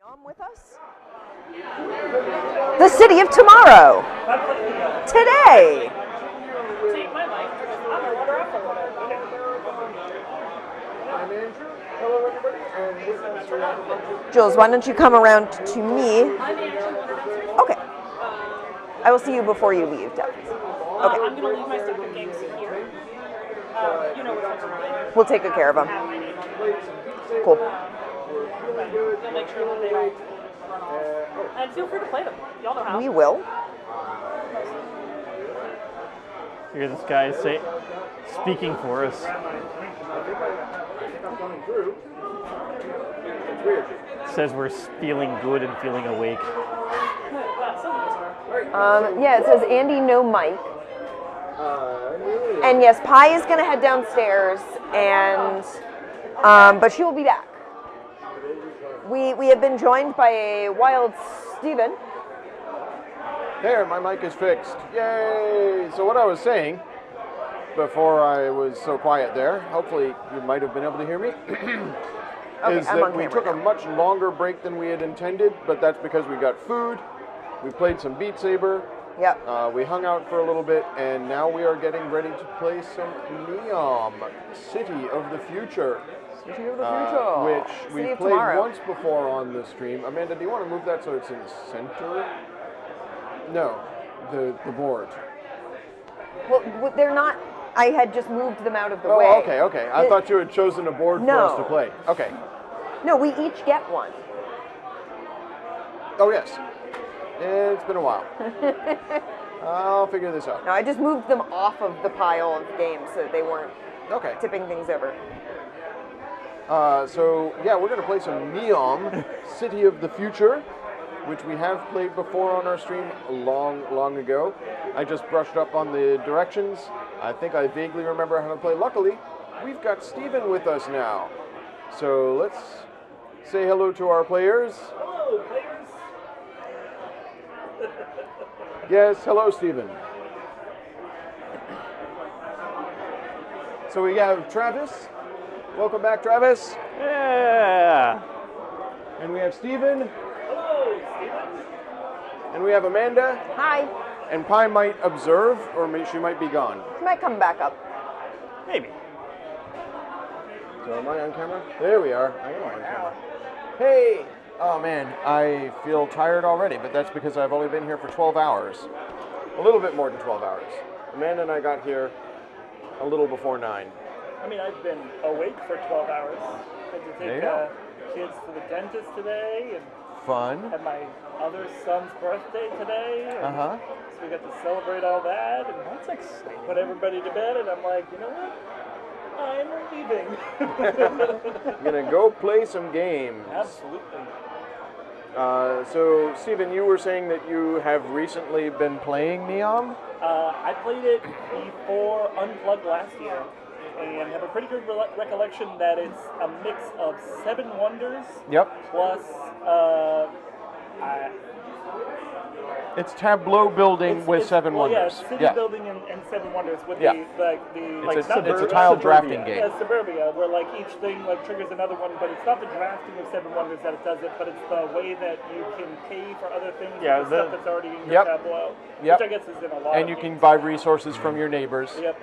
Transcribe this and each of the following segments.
Neom with us? The city of tomorrow. Today. Take my mic. I'm a water off. I'm Andrew. Hello, everybody. And this is Jules, why don't you come around to me? I'm Andrew. Okay. I will see you before you leave, definitely. Okay. I'm going to leave my stuff in games here. You know which ones are mine. We'll take good care of them. Have my name on them. Cool. You'll make sure that they don't run off. And feel free to play them. Y'all know how. We will. Hear this guy speaking for us. Says we're feeling good and feeling awake. Yeah, it says Andy, no Mike. And yes, Pi is going to head downstairs, and but she will be back. We have been joined by a wild Steven. There, my mic is fixed. Yay! So what I was saying before I was so quiet there, hopefully you might have been able to hear me, Okay, is I'm on that we camera took a now. much longer break than we had intended, but that's because we got food, we played some Beat Saber, Yep. we hung out for a little bit, and now we are getting ready to play some Neom, City of the Future. City of the future. Which City we of played tomorrow. once before on the stream. Amanda, do you want to move that so it's in the center? No, the board. Well, they're not. I had just moved them out of the Oh, way. okay. I thought you had chosen a board for us to No. play. Okay. No, we each get one. Oh, yes. It's been a while. I'll figure this out. No, I just moved them off of the pile of games so that they weren't Okay. tipping things over. So, yeah, we're going to play some Neom, City of the Future, which we have played before on our stream long ago. I just brushed up on the directions. I think I vaguely remember how to play. Luckily, we've got Steven with us now. So let's say hello to our players. Hello, players. Yes, hello, Steven. So we have Travis. Welcome back, Travis. Yeah. And we have Steven. Hello, Steven. And we have Amanda. Hi. And Pi might observe, or she might be gone. She might come back up. Maybe. So am I on camera? There we are. I am on camera. Hey! Oh man, I feel tired already, but that's because I've only been here for 12 hours. A little bit more than 12 hours. Amanda and I got here a little before 9. I mean, I've been awake for 12 hours. Had to There you take go. kids to the dentist today, and Fun. had my other son's birthday today. And Uh-huh. So we got to celebrate all that, and That's exciting. put everybody to bed, and I'm like, you know what? I'm leaving. I'm gonna go play some games. Absolutely. So, Steven, you were saying that you have recently been playing Neom? I played it before Unplugged last year, and have a pretty good recollection that it's a mix of Seven Wonders Yep. plus It's tableau building with Seven Wonders. Yeah, city building and Seven Wonders with Yeah. it's It's a tile drafting game. Yeah, suburbia, where like each thing like triggers another one, but it's not the drafting of Seven Wonders that it does it, but it's the way that you can pay for other things Yeah, with the the- stuff that's already in your Yep. tableau, Yep. which I guess is in a lot And of you can games. buy resources from your neighbors. Yep.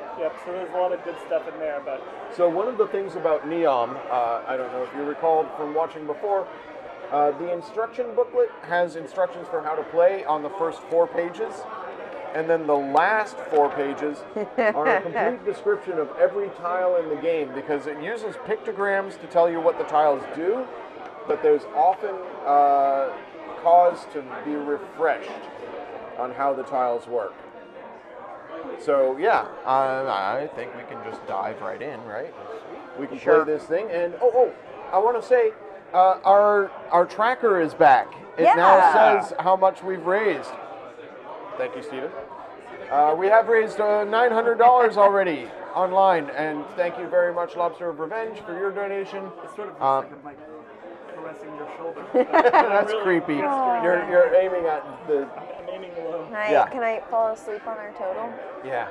So there's a lot of good stuff in there, but So one of the things about Neom, I don't know if you recalled from watching before, the instruction booklet has instructions for how to play on the first 4 pages, and then the last 4 pages are a complete description of every tile in the game, because it uses pictograms to tell you what the tiles do, but there's often cause to be refreshed on how the tiles work. So yeah, I think we can just dive right in, right? We can Sure. play this thing, and I want to say our tracker is back. It now Yeah. says how much we've raised. Thank you, Steven. We have raised $900 already online, and thank you very much, Lobster of Revenge, for your donation. it's sort of Um, just like caressing your shoulder. That's Really creepy. gesturing You're aiming at the I'm aiming low. Yeah. Can I fall asleep on our total? yeah.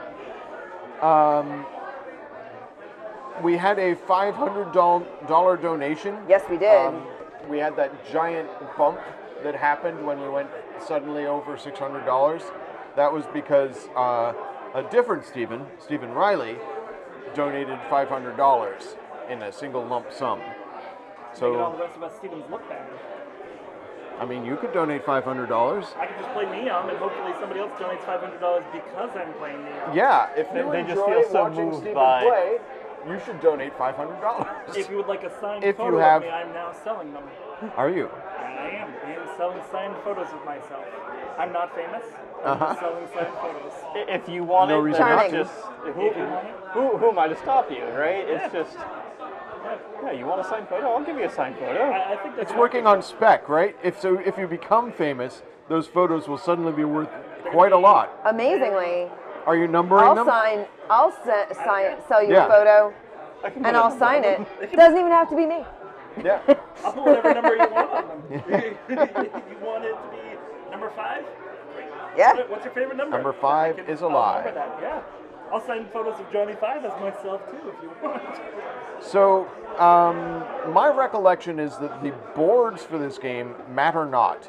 We had a $500 donation. Yes, we did. we had that giant bump that happened when we went suddenly over $600. That was because a different Stephen Riley, donated $500 in a single lump sum. Making all So, the rest of us Stevens look bad. I mean, you could donate $500. I could just play Neom, and hopefully somebody else donates $500 because I'm playing Neom. Yeah, if you They just enjoy feel so watching moved Stephen by- play, you should donate $500. If you would like a signed If you photo have- of me, I'm now selling them. Are you? I am selling signed photos of myself. I'm not famous. I'm Uh-huh. just selling signed photos. If you want No it, reason then not it's to. just If you want it. who am I to stop you, right? Yeah. It's just yeah. You want a signed photo? I'll give you a signed photo. I think that's It's working on spec, right? If you become famous, those photos will suddenly be worth quite a lot. Amazingly, Are you numbering I'll them? sell you Yeah. a photo, I can and put I'll a- sign it. Doesn't even have to be me. Yeah. I'll put whatever number you want on them. You want it to be number 5? Great. Yeah. What's your favorite number? Number 5 I can- is I'll alive. remember that, yeah. I'll sign photos of Johnny 5 as myself too if you want. So, my recollection is that the boards for this game matter not.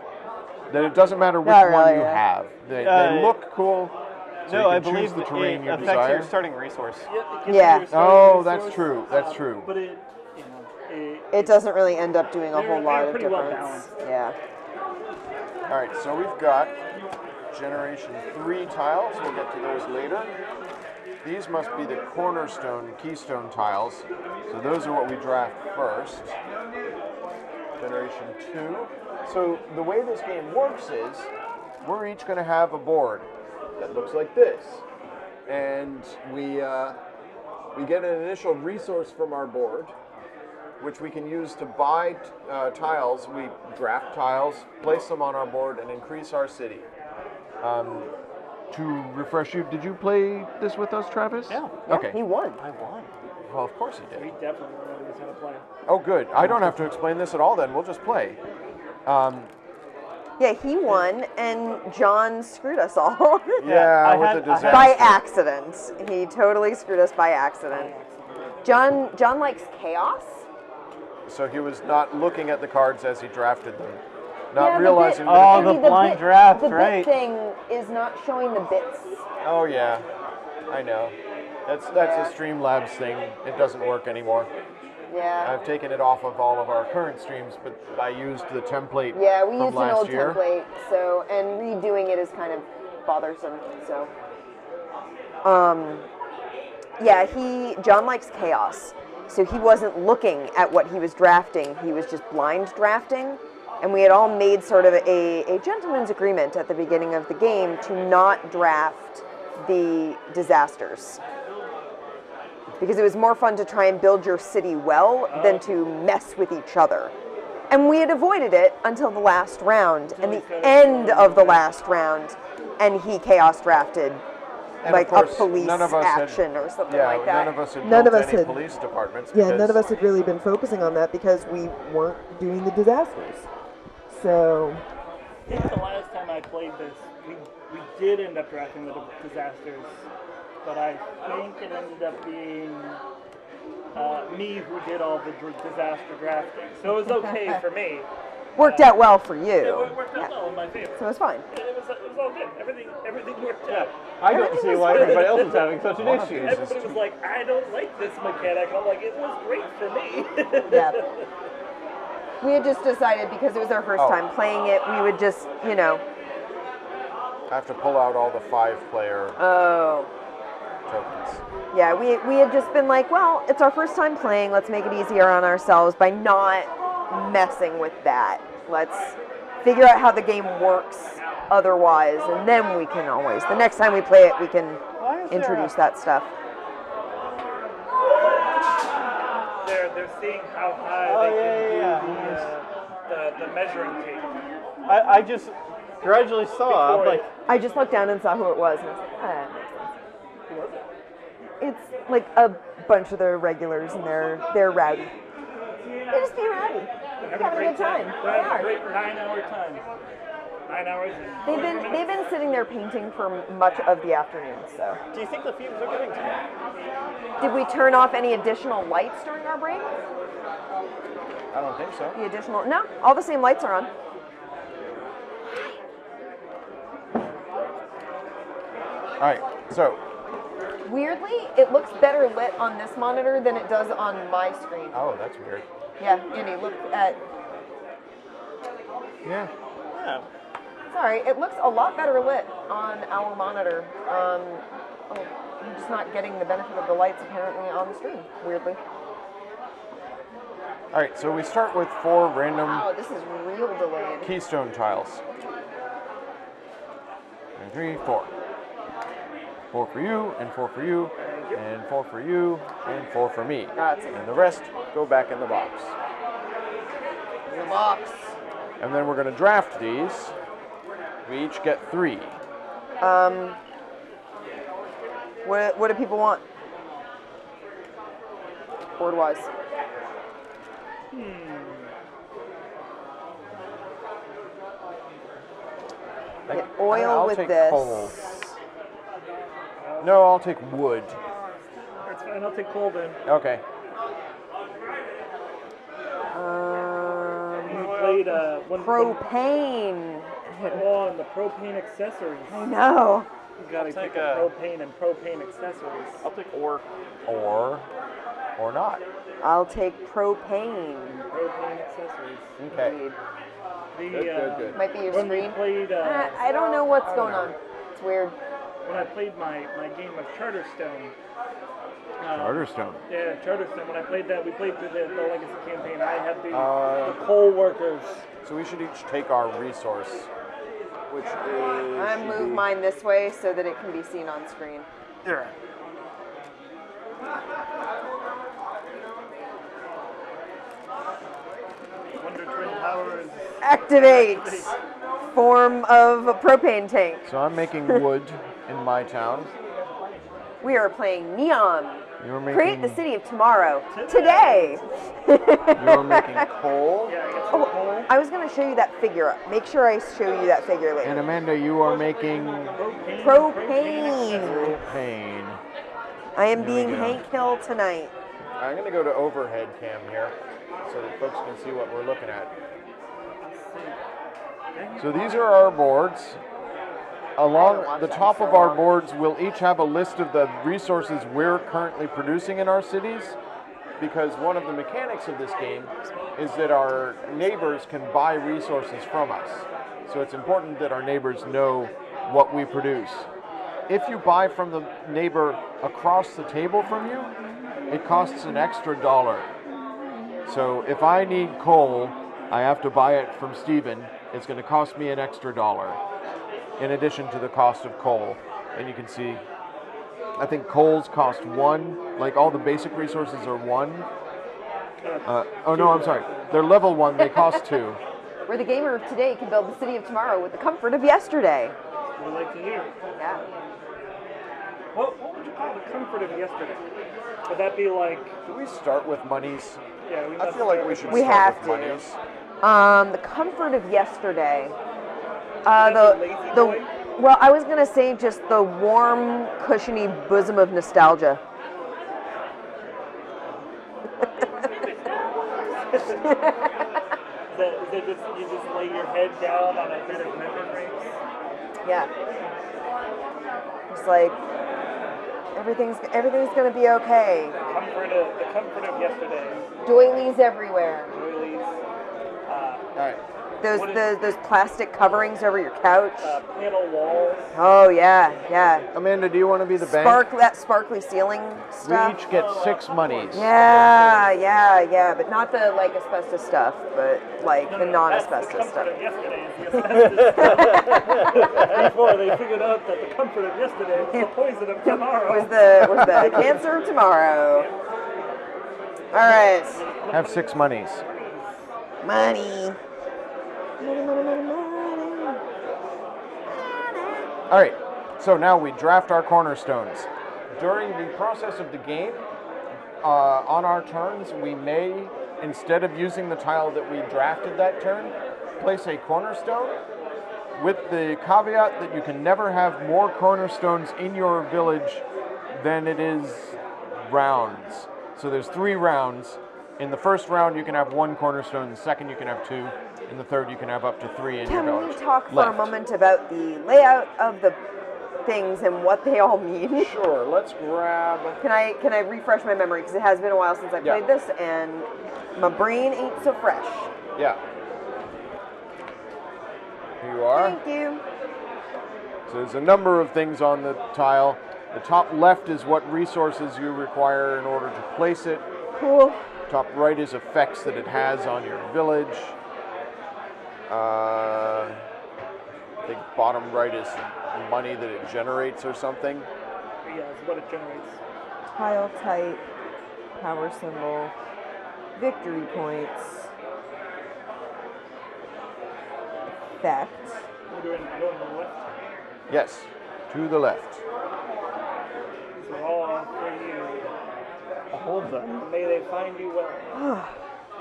That it doesn't matter which Not one really, you yeah. have. They look cool. So No, you I can choose believe the terrain it you affects desire. your starting resource. It gives Yeah. you your starting Oh, that's resource, true. That's true. But it, It doesn't really end up doing a They're- whole lot they're of pretty well difference. balanced. Yeah. All right, so we've got Generation 3 tiles. We'll get to those later. These must be the cornerstone, keystone tiles. So those are what we draft first. Generation 2. So the way this game works is we're each going to have a board that looks like this. And we get an initial resource from our board, which we can use to buy tiles. We draft tiles, place them on our board, and increase our city. To refresh you, did you play this with us, Travis? Yeah. Okay. He won. I won. Well, of course he we did. definitely learned how to play. Oh, good. I don't have to explain this at all then. We'll just play. Yeah, he won, and John screwed us all. Yeah, I with had- the I had- disaster. By accident. He totally screwed us by accident. John likes chaos. So he was not looking at the cards as he drafted them. Not Yeah, realizing the that. Oh, it the could- blind draft, the right. bit thing is not showing the bits. Oh, yeah. I know. That's Yeah. a Streamlabs thing. It doesn't work anymore. Yeah. I've taken it off of all of our current streams, but I used the template Yeah, we from used an last old year. template, so and redoing it is kind of bothersome. So, yeah, John likes chaos, so he wasn't looking at what he was drafting. He was just blind drafting, and we had all made sort of a gentleman's agreement at the beginning of the game to not draft the disasters. Because it was more fun to try and build your city well than to mess with each other. And we had avoided it until the last round, and the end of the last round, and he chaos drafted And like of course, a police none of us had- action or something Yeah, like that. none of us had None built of us any had- police departments. Yeah, none of because- us had really been focusing on that because we weren't doing the disasters. So, I think the last time I played this, we did end up drafting the disasters, but I think it ended up being me who did all the disaster drafting. So it was okay for me. Worked out well for you. It worked out Yeah. well in my favor. So it was fine. It was all good. Everything worked out. I don't see why everybody else is having such an issue. Everybody was like, I don't like this mechanic. I'm like, it was great for me. Yeah. We had just decided because it was our first Oh. time playing it, we would just, I have to pull out all the 5-player Oh. tokens. Yeah, we had just been like, well, it's our first time playing. Let's make it easier on ourselves by not messing with that. Let's figure out how the game works otherwise, and then we can always, the next time we play it, we can Why is there introduce that stuff. They're seeing how high Oh, they yeah, can yeah, do the measuring tape. I just gradually saw, Before like, I just looked down and saw who it was, and I was like, ah, that makes sense. Who was it? It's like a bunch of the regulars, and they're rowdy. They're just being rowdy. They're Having a good time. They're having They a are. great 9-hour time. 9 hours and They've been sitting there painting for much of the afternoon. So, do you think the fumes are getting to me? did we turn off any additional lights during our break? I don't think so. The additional, no, all the same lights are on. All right, so, Weirdly, it looks better lit on this monitor than it does on my screen. oh, that's weird. Yeah, Andy, look at. Yeah. Yeah. Sorry, it looks a lot better lit on our monitor. I'm just not getting the benefit of the lights apparently on the screen, weirdly. All right, so we start with 4 random Wow, this is real delayed. keystone tiles. 3, 4. 4 for you, and 4 for you, and 4 for you, and 4 for me. That's it. And the rest go back in the box. The box. And then we're going to draft these. We each get 3. What do people want? Board-wise. Get oil I'll with take this. coal. No, I'll take wood. That's fine. I'll take coal then. Okay. We played Propane. on the propane accessories. I know. You gotta I'll take take the a- propane and propane accessories. I'll take ore. Or not. I'll take propane. Propane accessories. Okay. The, Good. Might be your when screen. we played, I don't know what's going on. It's weird. when I played my game of Charterstone. Charterstone. Yeah, Charterstone. When I played that, we played through the Legacy campaign. I had the coal workers. So we should each take our resource, which is... I move mine this way so that it can be seen on screen. Here. Wonder Twin Powers. Activate. Form of a propane tank. So I'm making wood in my town. We are playing Neom. You're making... Create the city of tomorrow. Today. You're making coal. Yeah, I got some coal. Oh, I was going to show you that figure. Make sure I show you that figure And later. Amanda, you are making Propane. propane. I am There we being go. Hank Hill tonight. I'm going to go to overhead cam here so that folks can see what we're looking at. So these are our boards. Along the top of our boards, we'll each have a list of the resources we're currently producing in our cities, because one of the mechanics of this game is that our neighbors can buy resources from us. So it's important that our neighbors know what we produce. If you buy from the neighbor across the table from you, it costs an extra $1. So if I need coal, I have to buy it from Steven. It's going to cost me an extra $1 in addition to the cost of coal. And you can see, I think coals cost 1, like all the basic resources are 1. Oh no, I'm sorry. They're level 1, they cost 2. Where the gamer of today can build the city of tomorrow with the comfort of yesterday. We'd like to hear. Yeah. What would you call the comfort of yesterday? Would that be like, Do we start with monies? yeah, we I must feel like start we with- should We start have with to. monies. The comfort of yesterday. that be lazy The boy? well, I was gonna say just the warm, cushiony bosom of nostalgia. Is that just, you just lay your head down on a bit of memory? Yeah. It's like everything's gonna be okay. The comfort of yesterday. Doilies everywhere. Doilies, All right. Those plastic coverings over your couch. panel walls. Oh yeah. Amanda, do you want to be the bank? That sparkly ceiling We stuff. each get 6 monies. Yeah, but not the like asbestos stuff, but like the non-asbestos That's the stuff. comfort of yesterday. Is the asbestos. Before they figured out that the comfort of yesterday was the poison of tomorrow. Was the cancer of tomorrow. All right. Have 6 monies. Money. All right, so now we draft our cornerstones. During the process of the game, on our turns, we may, instead of using the tile that we drafted that turn, place a cornerstone with the caveat that you can never have more cornerstones in your village than it is rounds. So there's 3 rounds, In the first round, you can have 1 cornerstone. In the second, you can have 2. In the third, you can have up to 3 in your Can village. we talk for a Left. moment about the layout of the things and what they all mean? Sure, let's grab... Can I refresh my memory, because it has been a while since I Yeah. played this, and my brain ain't so fresh. Yeah. Here you are. Thank you. So there's a number of things on the tile. The top left is what resources you require in order to place it. Cool. Top right is effects that it has on your village. I think bottom right is money that it generates or something. Yeah, it's what it generates. Tile type, power symbol, victory points, effect. We're doing on the left. Yes, to the left. These are all for you. All of them. May they find you well.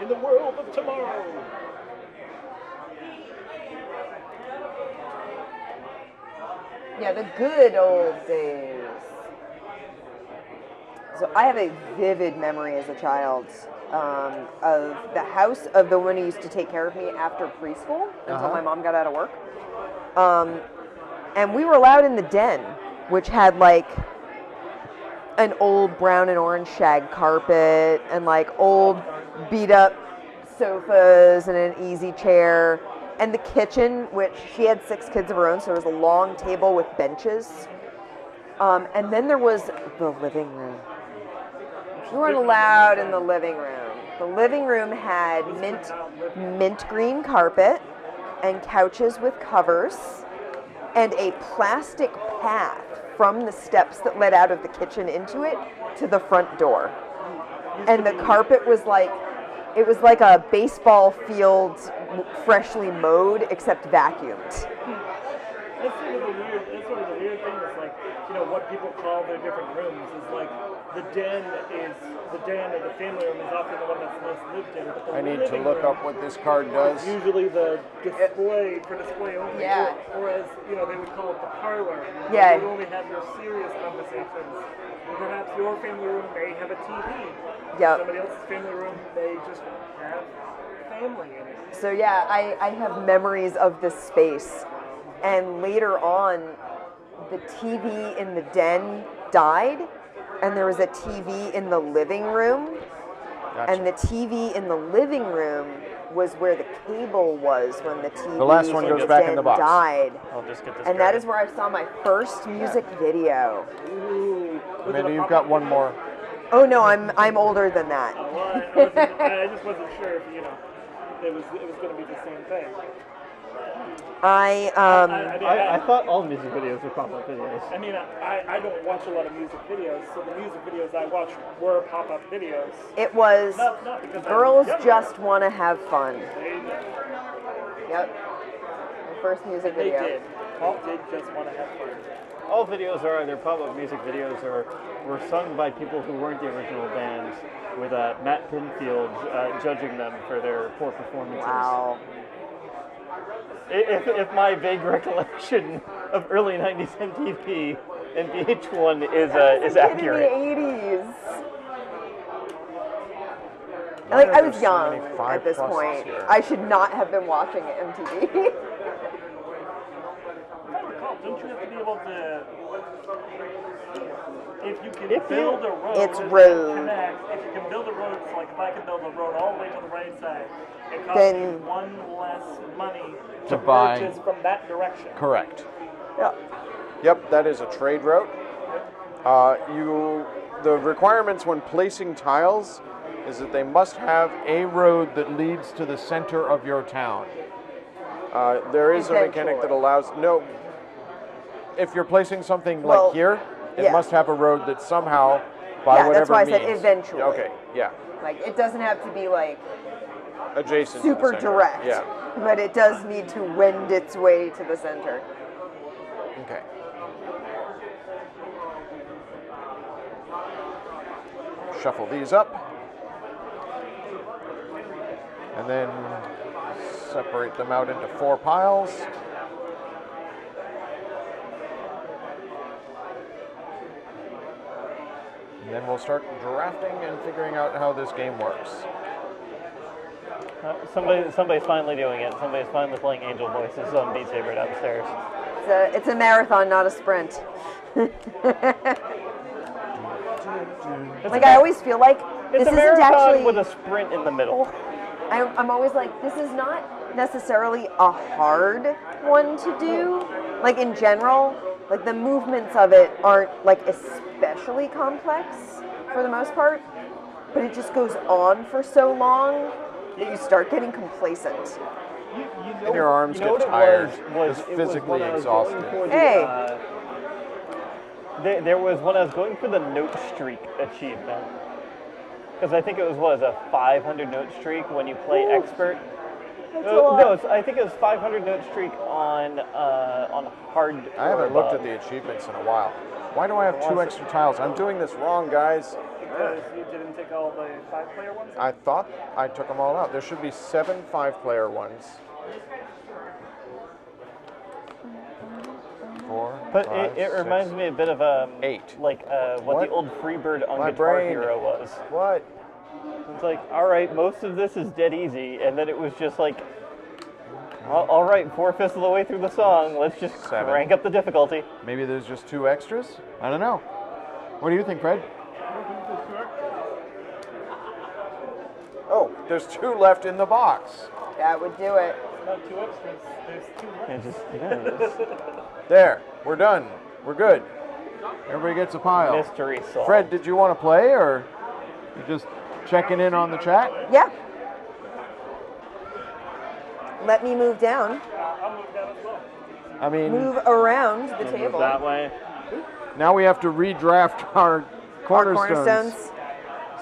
In the world of tomorrow. Yeah, the good old days. So I have a vivid memory as a child of the house of the one who used to take care of me after preschool until my mom got out of work. And we were allowed in the den, which had like an old brown and orange shag carpet and like old beat up sofas and an easy chair. And the kitchen, which she had 6 kids of her own, so there was a long table with benches. And then there was the living room. We weren't allowed in the living room. The living room had mint green carpet and couches with covers and a plastic path from the steps that led out of the kitchen into it to the front door. And the carpet was like, it was like a baseball field freshly mowed except vacuumed. That's sort of the weird thing is like, you know, what people call their different rooms is like the den or the family room is often the one that's most lived in. But the I need to living look room up what this card does. is usually the display for display only. Yeah. Whereas, you know, they would call it the parlor. Yeah. You would only have your serious conversations. And perhaps your family room may have a TV. Yep. Somebody else's family room may just have family in it. So yeah, I have memories of this space. And later on, the TV in the den died, and there was a TV in the living room. Gotcha. And the TV in the living room was where the cable was when the TV The last one in goes the back in den the box. died. I'll just get this. And that is where I saw my first music video. Ooh. Amanda, you've got one more. Oh no, I'm older than that. Well, I just wasn't sure if, you know, it was going to be the same thing. I thought all music videos were pop-up videos. I mean, I don't watch a lot of music videos, so the music videos I watched were pop-up videos. It was Not because Girls I'm younger. Just Want to Have Fun. They, Yep. My first music they video. did. All did just want to have fun. All videos are either pop-up music videos or were sung by people who weren't the original bands, with Matt Pinfield judging them for their poor performances. Wow. If my vague recollection of early '90s MTV and VH1 is accurate. In the 80s. Why Like, are I there was so young many at 5 this pluses point. here? I should not have been watching MTV. If I recall, don't you have to be able to, if you can build a road, It's that road. connect, if you can build a road, it's like if I can build a road all the way to the right side, it costs Then- me one less money To buy. purchase from that direction. Correct. Yeah. Yep, that is a trade route. The requirements when placing tiles is that they must have a road that leads to the center of your town. There is a mechanic that allows, no, if you're placing something Well, like here, it yeah. must have a road that somehow, by Yeah, that's whatever why I means. said eventually. Okay, yeah, Like, it doesn't have to be like adjacent to the super center. direct. Yeah, But it does need to wend its way to the center. okay. Shuffle these up. And then separate them out into 4 piles. And then we'll start drafting and figuring out how this game works. Somebody's finally doing it. Somebody's finally playing Angel Voices on Beat Saber downstairs. It's a marathon, not a sprint. Like I always feel like It's this a isn't marathon actually. with a sprint in the middle. I'm always like, this is not necessarily a hard one to do. Like in general, like the movements of it aren't like especially complex for the most part, but it just goes on for so long that you start getting complacent. And your arms get tired. Just physically exhausted. Hey. There was when I was going for the note streak achievement. Because I think it was a 500 note streak when you play expert. I think it was 500 note streak on hard. I haven't looked at the achievements in a while. Why do I have 2 extra tiles? I'm doing this wrong, guys. Because you didn't take all the 5-player ones? I thought I took them all out. There should be 7 5-player ones. 4, But 5, it reminds 6, me a bit of 8. like what the old Freebird on My Guitar brain. Hero was. What? It's like, all right, most of this is dead easy, and then it was just like, all right, 4/5 of the way through the song, let's just 7. crank up the difficulty. Maybe there's just 2 extras? I don't know. What do you think, Fred? Oh, there's 2 left in the box. That would do it. Not 2 extras. There's 2 left. There, we're done. We're good. Everybody gets a pile. Mystery solved. Fred, did you want to play, or you just checking in on the chat? Yeah. Let me move down. I'll move down as well. I mean, Move around the Move table. that way. now we have to redraft our Our cornerstones, cornerstones.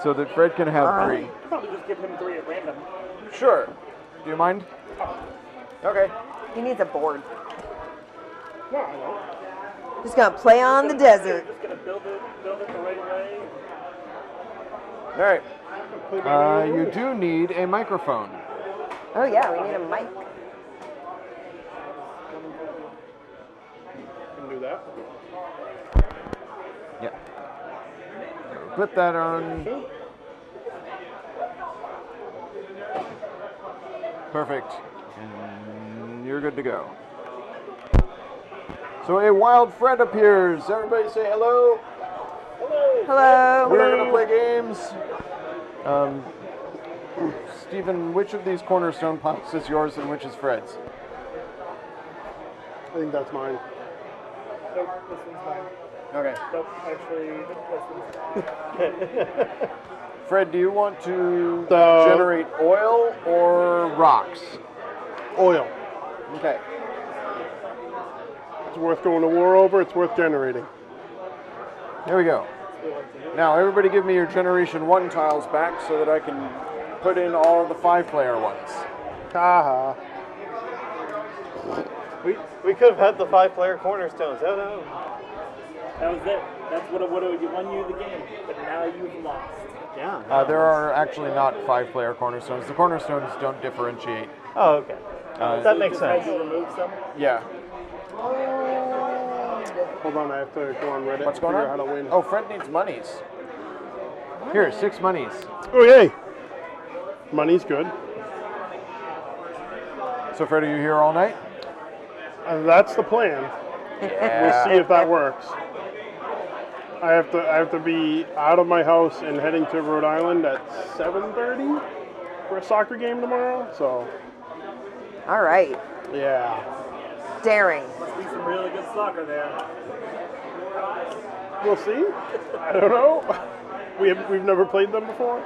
so that Fred can have 3. Probably just give him 3 at random. Sure. Do you mind? Okay. He needs a board. Just gonna play on the desert. Just gonna build it the right way. All right. You do need a microphone. Oh yeah, we need a mic. Can do that. Yeah. Put that on. Perfect. And you're good to go. So a wild Fred appears. Everybody say hello. Hello. We're going to play games. Stephen, which of these cornerstone piles is yours and which is Fred's? I think that's mine. Nope, this one's mine. Okay. Nope, actually, this one's Fred, do you want to So- generate oil or rocks? Oil. Okay. It's worth going to war over. It's worth generating. Here we go. Now, everybody give me your Generation 1 tiles back so that I can put in all of the 5-player ones. Haha. We could have had the 5-player cornerstones. Oh no. That was it. That's what won you the game. But now you've lost. Yeah. There are actually not 5-player cornerstones. The cornerstones don't differentiate. Oh, okay. That makes Just had sense. you remove some. Yeah. Hold on, I have to go on Reddit What's and going figure out on? how to win. Oh, Fred needs monies. Here, 6 monies. Oh, yay! Money's good. So, Fred, are you here all night? That's the plan. Yeah. We'll see if that works. I have to be out of my house and heading to Rhode Island at 7:30 for a soccer game tomorrow. So, All right. yeah. Daring. Must be some really good soccer there. We'll see. I don't know. We've never played them before.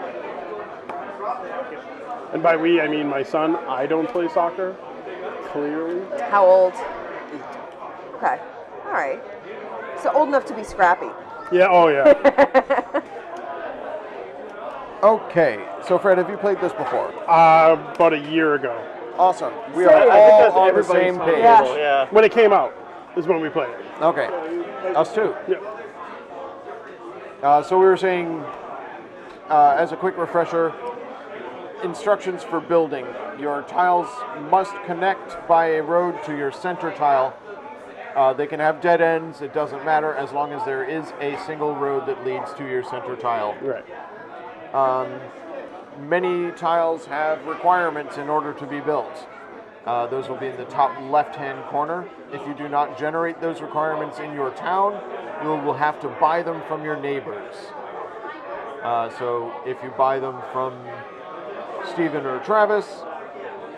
And by we, I mean my son. I don't play soccer. Clearly. How old? 8. Okay. All right. So old enough to be scrappy. Yeah. Oh yeah. Okay. So, Fred, have you played this before? About a year ago, Awesome. We Same. are I think all that's on the everybody's same page. Yeah. Yeah. when it came out, is when we played it. Okay. Us too. Yeah. So we were saying, as a quick refresher, instructions for building. Your tiles must connect by a road to your center tile. They can have dead ends. It doesn't matter as long as there is a single road that leads to your center tile. Right. many tiles have requirements in order to be built. Those will be in the top left-hand corner. If you do not generate those requirements in your town, you will have to buy them from your neighbors. So if you buy them from Stephen or Travis,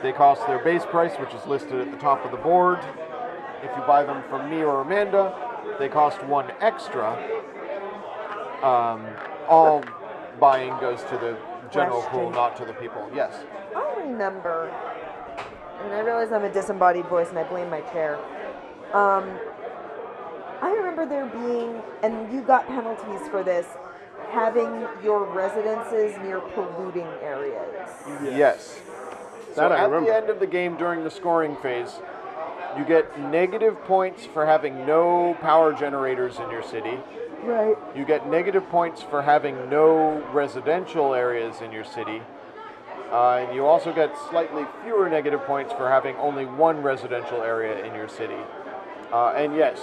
they cost their base price, which is listed at the top of the board. If you buy them from me or Amanda, they cost 1 extra. All buying goes to the general pool, not to the people. Yes. I remember, and I realize I'm a disembodied voice and I blame my chair. I remember there being, and you got penalties for this, having your residences near polluting areas. Yes. So That I at remember. the end of the game during the scoring phase, you get negative points for having no power generators in your city. Right. You get negative points for having no residential areas in your city. And you also get slightly fewer negative points for having only 1 residential area in your city. And yes,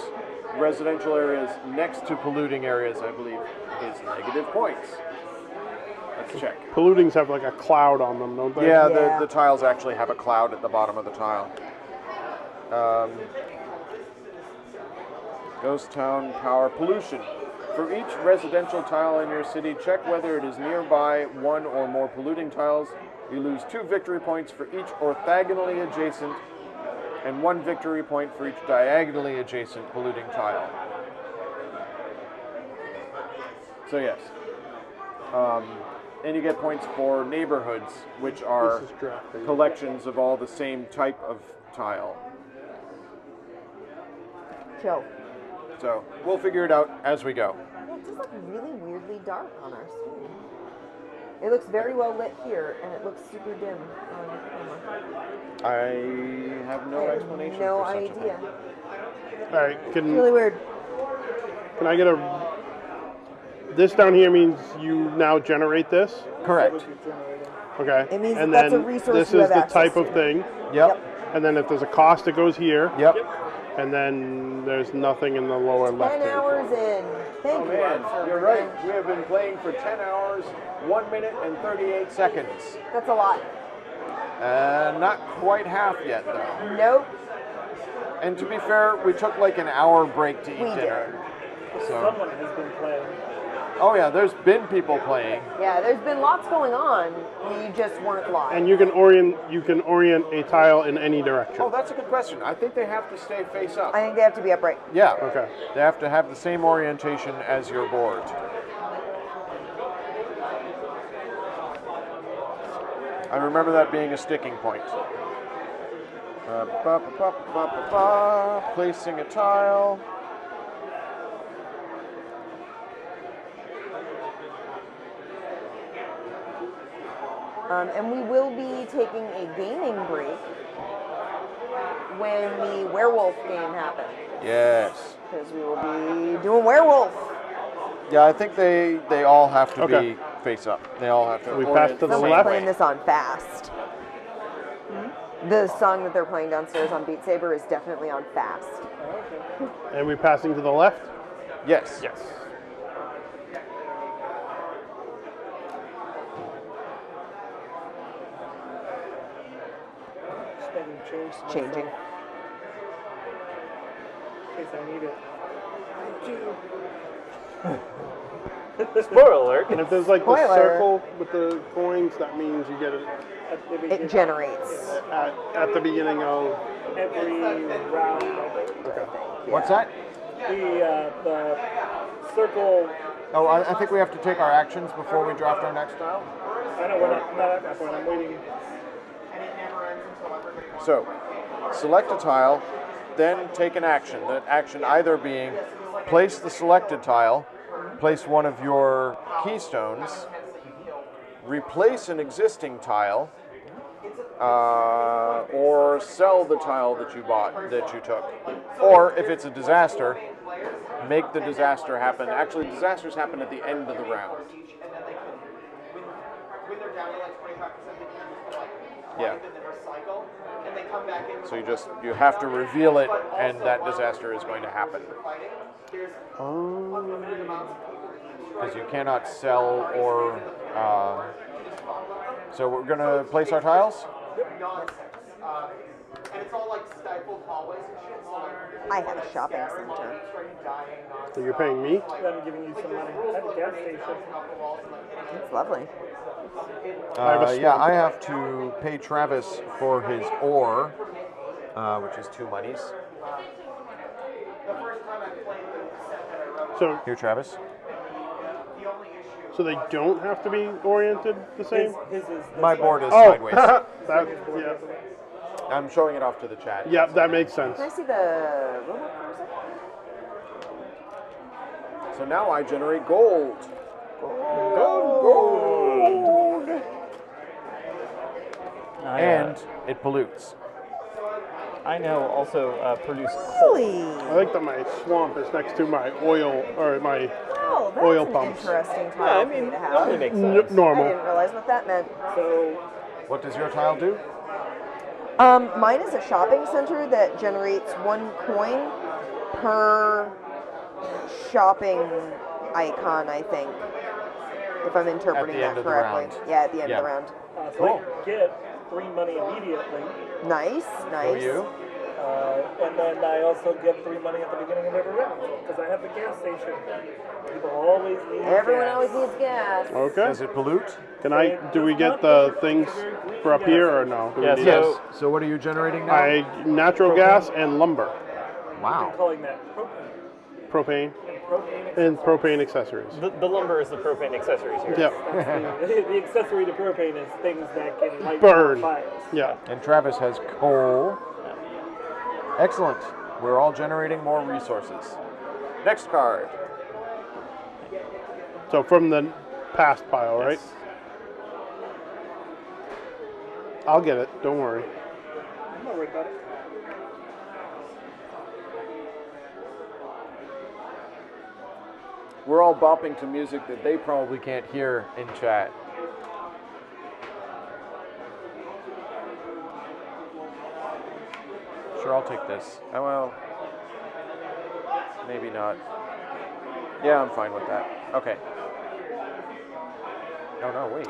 residential areas next to polluting areas, I believe, is negative points. Let's check. Pollutings have like a cloud on them, don't they? Yeah, Yeah. the tiles actually have a cloud at the bottom of the tile. Ghost Town Power Pollution. For each residential tile in your city, check whether it is nearby 1 or more polluting tiles. You lose 2 victory points for each orthogonally adjacent and 1 victory point for each diagonally adjacent polluting tile. So yes. And you get points for neighborhoods, which are This is drafting. collections of all the same type of tile. Chill. So we'll figure it out as we go. Well, it does look really weirdly dark on our screen. It looks very well lit here, and it looks super dim on camera. I have no explanation No for such a idea. thing. All right, It's really weird. can I get a... This down here means you now generate this? Correct. Okay. It means and that that's then a resource this you is have the access type of to. thing. Yep. And then if there's a cost, it goes here. Yep. And then there's nothing in the lower 10 left hand. hours in. Thank Oh you. man, for you're right. We have been playing for 10 hours, 1 minute and 38 seconds. That's a lot. Not quite half yet though. Nope. And to be fair, we took like an hour break to eat We dinner. So, Someone has been playing. oh yeah, there's been people playing. Yeah, there's been lots going on. We just weren't live. And you can orient a tile in any direction. Oh, that's a good question. I think they have to stay face up. I think they have to be upright. Yeah. Okay. They have to have the same orientation as your board. I remember that being a sticking point. Placing a tile. And we will be taking a gaming break when the werewolf game happens. Yes. Because we will be doing werewolf. Yeah, I think they all have to Okay. be face up. They all have to. We orient passed to the same Someone's left. playing way. this on fast. The song that they're playing downstairs on Beat Saber is definitely on fast. And we're passing to the left? Yes. Yes. Spending change to Changing. in case I need it. Spoiler alert. And if there's like the Spoiler. circle with the coins, that means you get it At the beginning, It generates. at the beginning of... every round of it. Okay. What's that? The circle. Oh, I think we have to take our actions before we draft our next tile. I know we're not at that point. I'm waiting. So, select a tile, then take an action. That action either being place the selected tile, place one of your keystones, replace an existing tile, or sell the tile that you bought, that you took. Or if it's a disaster, make the disaster happen. Actually, disasters happen at the end of the round. Yeah. So you have to reveal it, and that disaster is going to happen. Because you cannot sell or So we're gonna place our tiles. And it's all like stifled hallways and shit. So like, I have a shopping center. So you're paying me? I'm giving you some money. I have a gas station. It's lovely. Yeah, I have to pay Travis for his ore, which is 2 monies. So Here, Travis. so they don't have to be oriented the same? His is My board is Oh, sideways. that, yeah. I'm showing it off to the chat. Yeah, that makes sense. Can I see the robot for a second? So now I generate gold. Gold. And it pollutes. I now also produce Really? I like that my swamp is next to my oil or my Oh, that's Oil an pumps. interesting tile Yeah, I for you mean, to it have. only makes sense. I normal. didn't realize what that meant. So What does your tile do? Mine is a shopping center that generates 1 coin per shopping icon, I think. If I'm interpreting the that end of the correctly. round. Yeah, at the end Yeah. of the round. so I get 3 money immediately. Nice, So nice. you? And then I also get 3 money at the beginning of every round because I have the gas station. People always need Everyone gas. always needs gas. Okay. Does it pollute? Do we get the things for up here or no? Do we Yes, need- yes. So what are you generating now? natural gas and lumber, Wow. Calling that propane. propane, Propane and propane accessories. The lumber is the propane accessories here. Yep. the accessory to propane is things that can light Burn. fires. Yeah. And Travis has coal. Excellent. We're all generating more resources. Next card. So from the past pile, right? Yes. I'll get it. Don't worry. I'm not worried about it. We're all bopping to music that they probably can't hear in chat. Sure, I'll take this. Oh, well. Maybe not. Yeah, I'm fine with that. Okay. Oh, no, wait.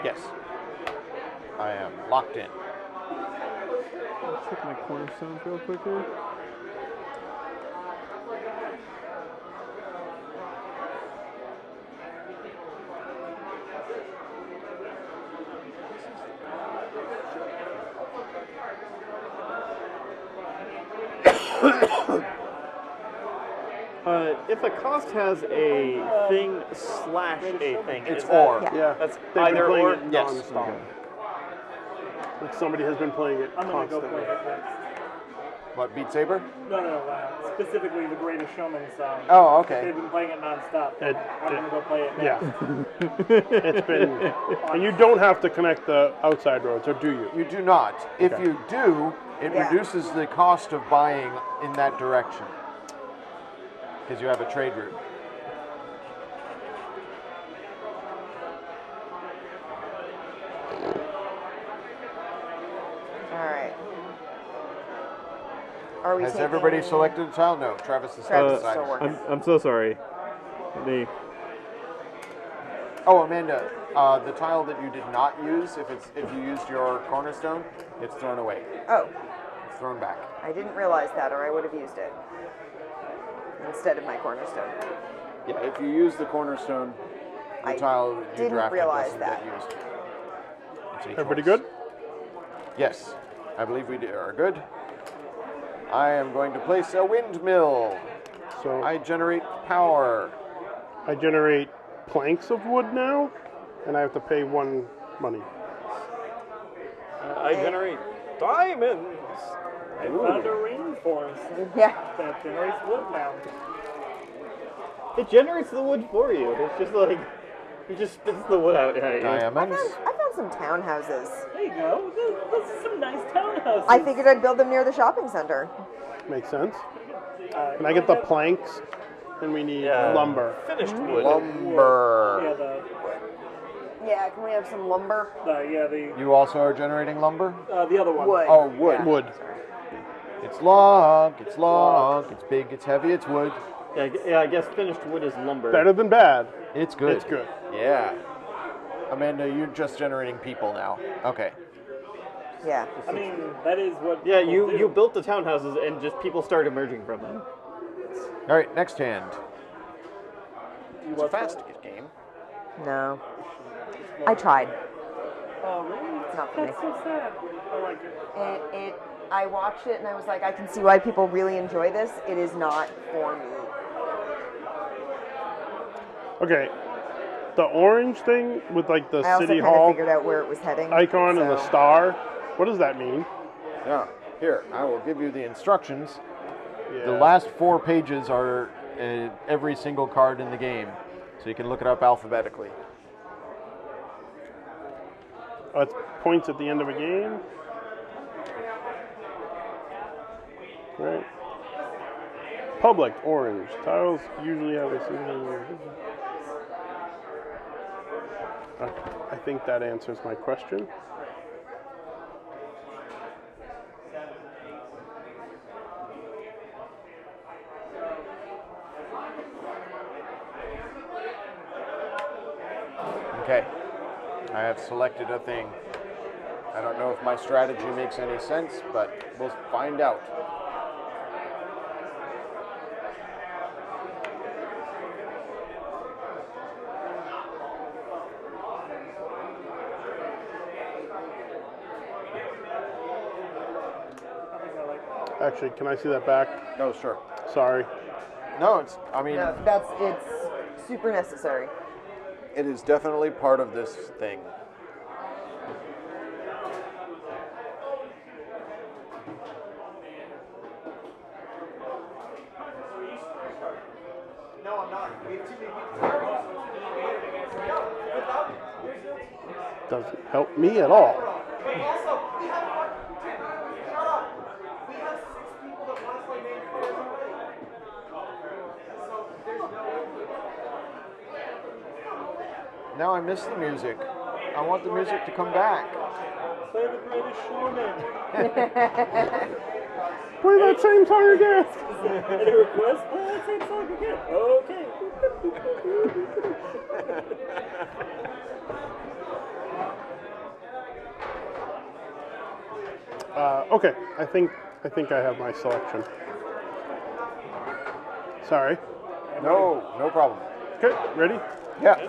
Yes. I am locked in. Check my cornerstones real quick here. If a cost has a thing slash a thing, It's is that- or. Yeah. That's They've been either playing or. it Yes. nonstop. Like somebody has been playing it I'm going to go constantly. play it next. What, Beat Saber? No, specifically the Greatest Showman song. Oh, They've okay. been playing it nonstop. I'm going to go play it Yeah. next. It's been. And you don't have to connect the outside roads, or do you? You do not. If Okay. you do, it Yeah. reduces the cost of buying in that direction. Because you have a trade route. All right. Are we Has taking... everybody selected a tile? No, Travis is Travis still is still deciding. working. I'm so sorry. The Oh, Amanda, the tile that you did not use, if you used your cornerstone, it's thrown away. Oh, It's thrown back. I didn't realize that, or I would have used it instead of my cornerstone. Yeah, if you use the cornerstone, the I tile that you didn't drafted realize doesn't that. get used. It's a Everybody choice. good? Yes, I believe we are good. I am going to place a windmill. So I generate power. I generate planks of wood now, and I have to pay 1 money. I generate diamonds. I found a rainforest Yeah. that generates wood now. It generates the wood for you. It's just like it just spits the wood out. Yeah, Diamonds. I found some townhouses. There you go. Those are some nice townhouses. I figured I'd build them near the shopping center. Makes sense. Can I get the planks? And we need Yeah. lumber. Finished wood. Lumber. Yeah, Yeah, can we have some lumber? Yeah, the You also are generating lumber? the other one. Wood. Oh, wood. Yeah. Wood. It's log, it's log, it's big, it's heavy, it's wood. Yeah, I guess finished wood is lumber. Better than bad. It's good. It's good. Yeah. Amanda, you're just generating people now. Okay. Yeah. I mean, that is what. Yeah, people do. you built the townhouses and just people start emerging from them. All right, next hand. You It's a watch fast that? game. No. I tried. Oh, really? It's not for me. That's so sad. I like it. I watched it and I was like, I can see why people really enjoy this. It is not for me. Okay. The orange thing with like the I also city kind of hall figured out where it was heading. icon and the so- star. What does that mean? Yeah. Here, I will give you the instructions. Yeah. The last 4 pages are every single card in the game, so you can look it up alphabetically. Oh, it's points at the end of a game. Right. Public orange tiles usually have a single. I think that answers my question. Okay. I have selected a thing. I don't know if my strategy makes any sense, but we'll find out. Actually, can I see that back? No, sure. Sorry. No, I mean, No, it's super necessary. it is definitely part of this thing. Doesn't help me at all. Now I miss the music. I want the music to come back. Play the greatest showman. Play that same song again. Any request? Play that same song again. Okay. Okay, I think I have my selection. Sorry. No problem. Okay, ready? Yeah.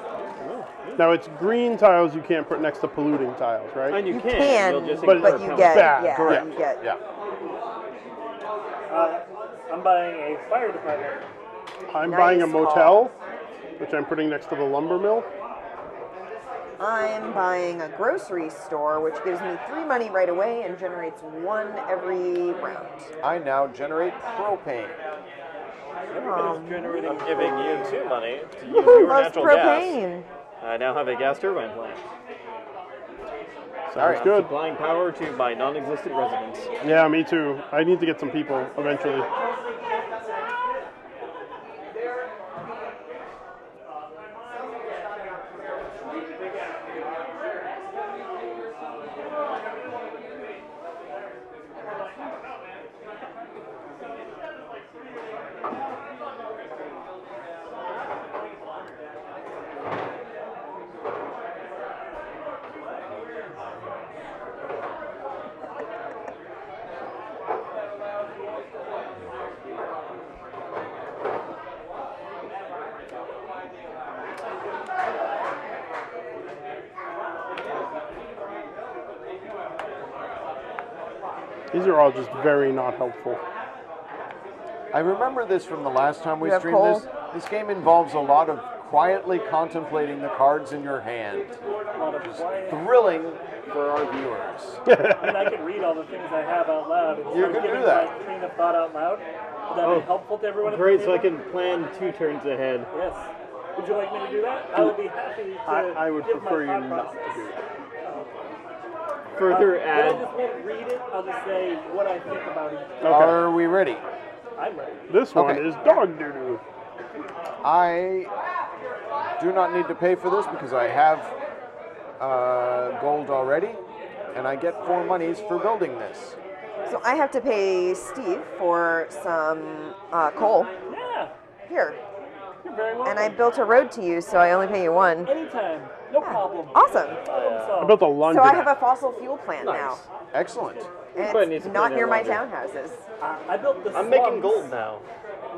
Now it's green tiles you can't put next to polluting tiles, right? And you You can, can, you'll just but incur But you penalties. get, Bad, yeah, correct. you get. Yeah. I'm buying a fire department. I'm buying a Nice motel, which I'm putting next to the lumber mill. I'm buying a grocery store, which gives me 3 money right away and generates 1 every round. I now generate propane. Everybody's generating. I'm giving you 2 money to use Woohoo, your loves natural propane. gas. I now have a gas turbine plant. Sounds I'm good. supplying power to my non-existent residents. Yeah, me too. I need to get some people eventually. These are all just very not helpful. I remember this from the last time we You have streamed coal? this. This game involves a lot of quietly contemplating the cards in your hand. A lot of quiet. Thrilling for our viewers. I mean, I can read all the things I have out loud. And You start can do giving that. my train of thought out loud. Would that be helpful to everyone? at the Great, so I table? can plan 2 turns ahead. Yes. Would you like me to do that? I would be happy to. I would give my prefer you thought not process. to do that. Further But I add, just won't read it. I'll just say what I think about it. Okay. Are we ready? I'm ready. This one Okay. is dog doo-doo. I do not need to pay for this because I have gold already, and I get 4 monies for building this. So I have to pay Steve for some coal. Yeah, Here. you're very welcome. And I built a road to you, so I only pay you 1. Anytime, no problem. Awesome. Problem I solved. built a So laundry. I have a fossil fuel plant now. Excellent. And Everybody needs it's to not clean near their my laundry. townhouses. I built the I'm making slums gold now.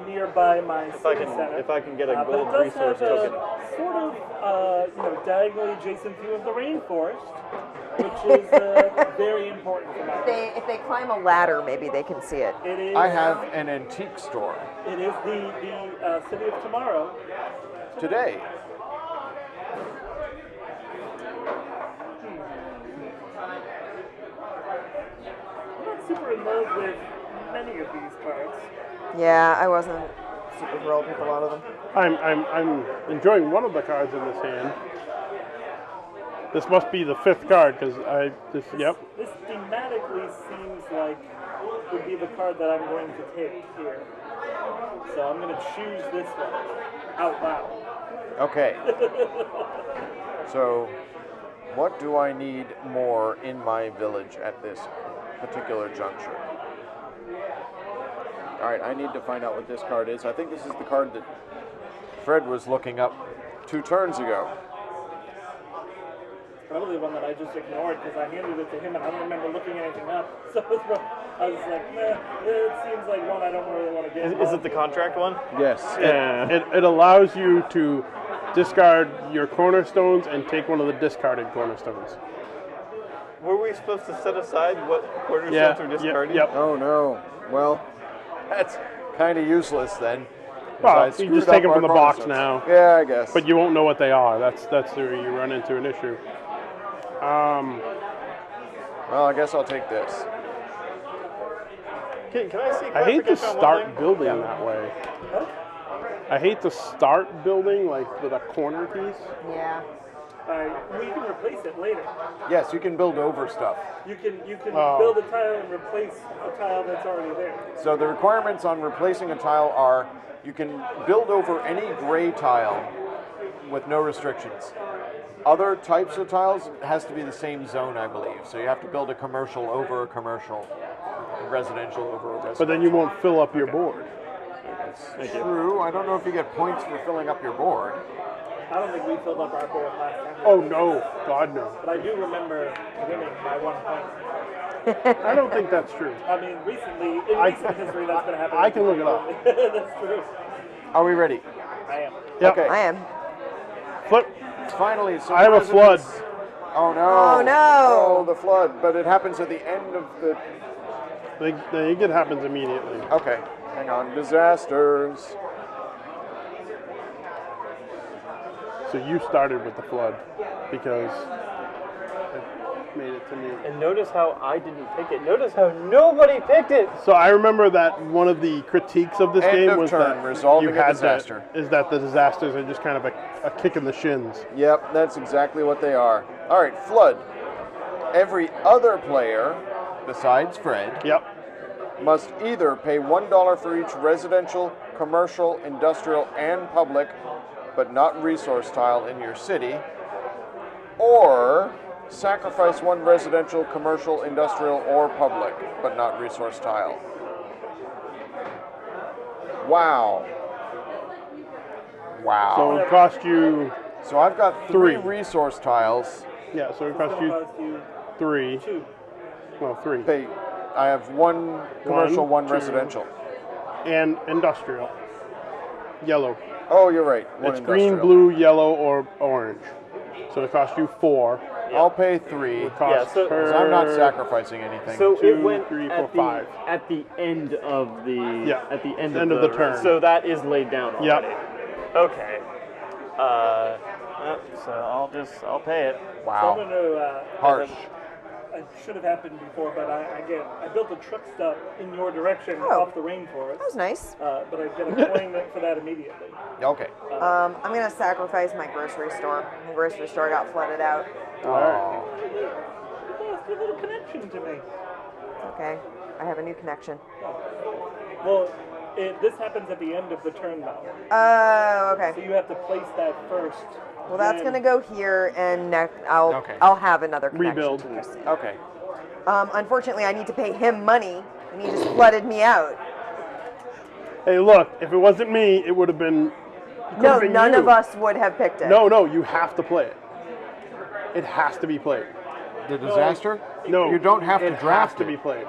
nearby my If I city can, center. if I can get a But gold it does resource have token. a sort of diagonally adjacent view of the rainforest, which is very important for my. If they climb a ladder, maybe they can see it. It is. I have an antique store It is the city of tomorrow. today. I'm not super in love with many of these cards. Yeah, I wasn't super thrilled with a lot of them. I'm enjoying one of the cards in this hand. This must be the 5th card because yep. This thematically seems like would be the card that I'm going to take here. So I'm going to choose this one out loud. Okay. So, what do I need more in my village at this particular juncture? Alright, I need to find out what this card is. I think this is the card that Fred was looking up 2 turns ago. Probably one that I just ignored because I handed it to him and I don't remember looking anything up. So I was like, meh, it seems like one I don't really want to get. Is it the contract one? Yes. It allows you to discard your cornerstones and take one of the discarded cornerstones. Were we supposed to set aside what cornerstones were discarded? Yep. Oh no. Well, that's kind of useless then. 'cause Well, I you screwed just up take them our from the box cornerstones. now. Yeah, I guess. But you won't know what they are. That's where you run into an issue. Well, I guess I'll take this. Can I see? I hate to clarification on one start thing? building that way. I hate to start building like with a corner piece. Yeah. We can replace it later. Yes, you can build over stuff. You can Oh. build a tile and replace a tile that's already there. So the requirements on replacing a tile are you can build over any gray tile with no restrictions. Other types of tiles has to be the same zone, I believe. So you have to build a commercial over a commercial, a residential over a residential. But then you won't fill up your board. That's true. I don't know if you get points for filling up your board. I don't think we filled up our board last time. Oh no, God no. But I do remember winning by 1 point. I don't think that's true. I mean, recently, in recent history, that's been happening. I can look it up. That's true. Are we ready? I am. Yep. Okay. I am. Flip. Finally, some I have a flood. residents- Oh no! Oh, no. Oh, the flood! But it happens at the end of the. I think it happens immediately. Okay, hang on. Disasters. So you started with the flood because it made it to me. And notice how I didn't pick it. Notice how nobody picked it. So I remember that one of the critiques of this End game of was turn, that resolving you a had disaster. is that the disasters are just kind of a kick in the shins. Yep, that's exactly what they are. All right, flood. Every other player, besides Fred, Yep. must either pay $1 for each residential, commercial, industrial, and public, but not resource tile in your city, or sacrifice 1 residential, commercial, industrial, or public, but not resource tile. Wow. Wow. So it would cost you So I've got 3 3. resource tiles. yeah. So it would It's cost going to you cost you 3. 2. Well, 3 I have 1 commercial, 1 2. residential. and industrial. Yellow. Oh, you're right. 1 It's green, industrial. blue, yellow, or orange. So it costs you 4. I'll pay 3. Costs so- her 'cause I'm not sacrificing anything. So 2, it went 3, 4, at 5. at the end of the at the end, End of of the turn. So that is laid down already. Yep. Okay. So I'll pay it. So I'm Wow. going to. Harsh. It should have happened before, but I built a truck stop in your direction Oh. off the rainforest. That was nice. But I get a coin for that immediately. Okay. I'm gonna sacrifice my grocery store. The grocery store got flooded out. Oh. You lost your little connection to me. Okay, I have a new connection. Well, this happens at the end of the turn, though. Oh, So okay. you have to place that first Well, that's gonna go here, and I'll Okay. I'll have another connection Rebuild. to use. Okay. Unfortunately, I need to pay him money, and he just flooded me out. Hey, look, if it wasn't me, it would have been. No, been none you. of us would have picked it. No, you have to play it. It has to be played. The disaster? No, You don't have to it draft has to it. be played.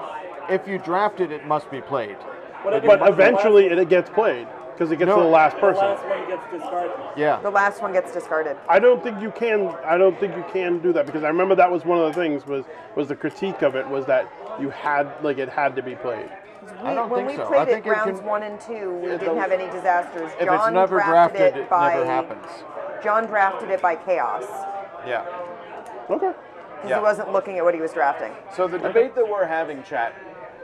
If you draft it, it must be played. But eventually, it gets played because it gets to the last The person. last one gets discarded. Yeah. The last one gets discarded. I don't think you can. I don't think you can do that because I remember that was one of the things was the critique of it was that you had it had to be played. I don't when think we so. played I think it it rounds can- 1 and 2, we It didn't don't- have any disasters. If John it's never drafted, it by, never happens. John drafted it by chaos Yeah. Okay. because Yeah. he wasn't looking at what he was drafting. So the debate that we're having, chat,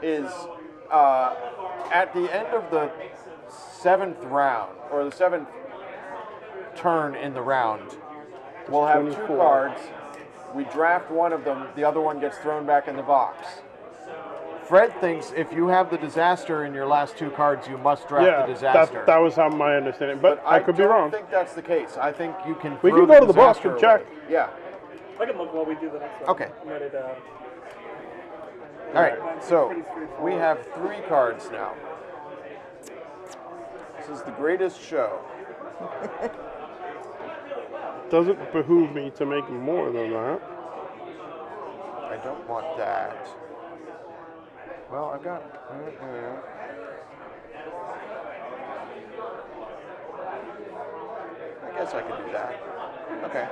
is at the end of the 7th round, or the 7th turn in the round, we'll have 2 24. cards. We draft one of them, the other one gets thrown back in the box. Fred thinks if you have the disaster in your last 2 cards, you must draft Yeah, the disaster. that was how my understanding. But I could be don't wrong. think that's the case. I think you can. We throw can go to the book disaster and check. away. Yeah. I can look while we do the next one. Okay. I'm ready to, All right. Mine's So pretty straightforward. we have 3 cards now. This is the greatest show. Doesn't behoove me to make more than that. I don't want that. Well, I've got. I guess I could do that. Okay.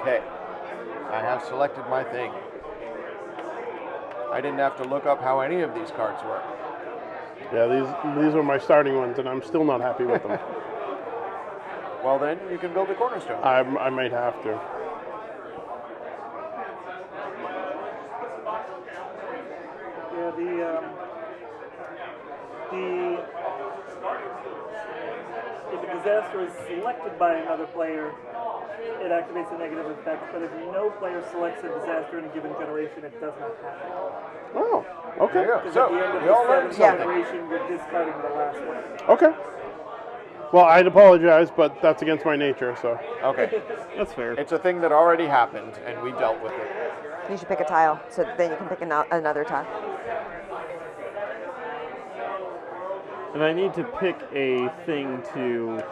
Okay. I have selected my thing. I didn't have to look up how any of these cards work. Yeah, these are my starting ones, and I'm still not happy with them. Well, then you can build a cornerstone. I might have to. yeah, if a disaster is selected by another player, it activates a negative effect, but if no player selects a disaster in a given generation, it does not happen. Oh, okay. There you go. Because So at the end of we all the learned 7th something. generation, you're discarding the last one. Okay. Well, I'd apologize, but that's against my nature, so. Okay. That's fair. It's a thing that already happened, and we dealt with it. You should pick a tile, so then you can pick another tile. And I need to pick a thing to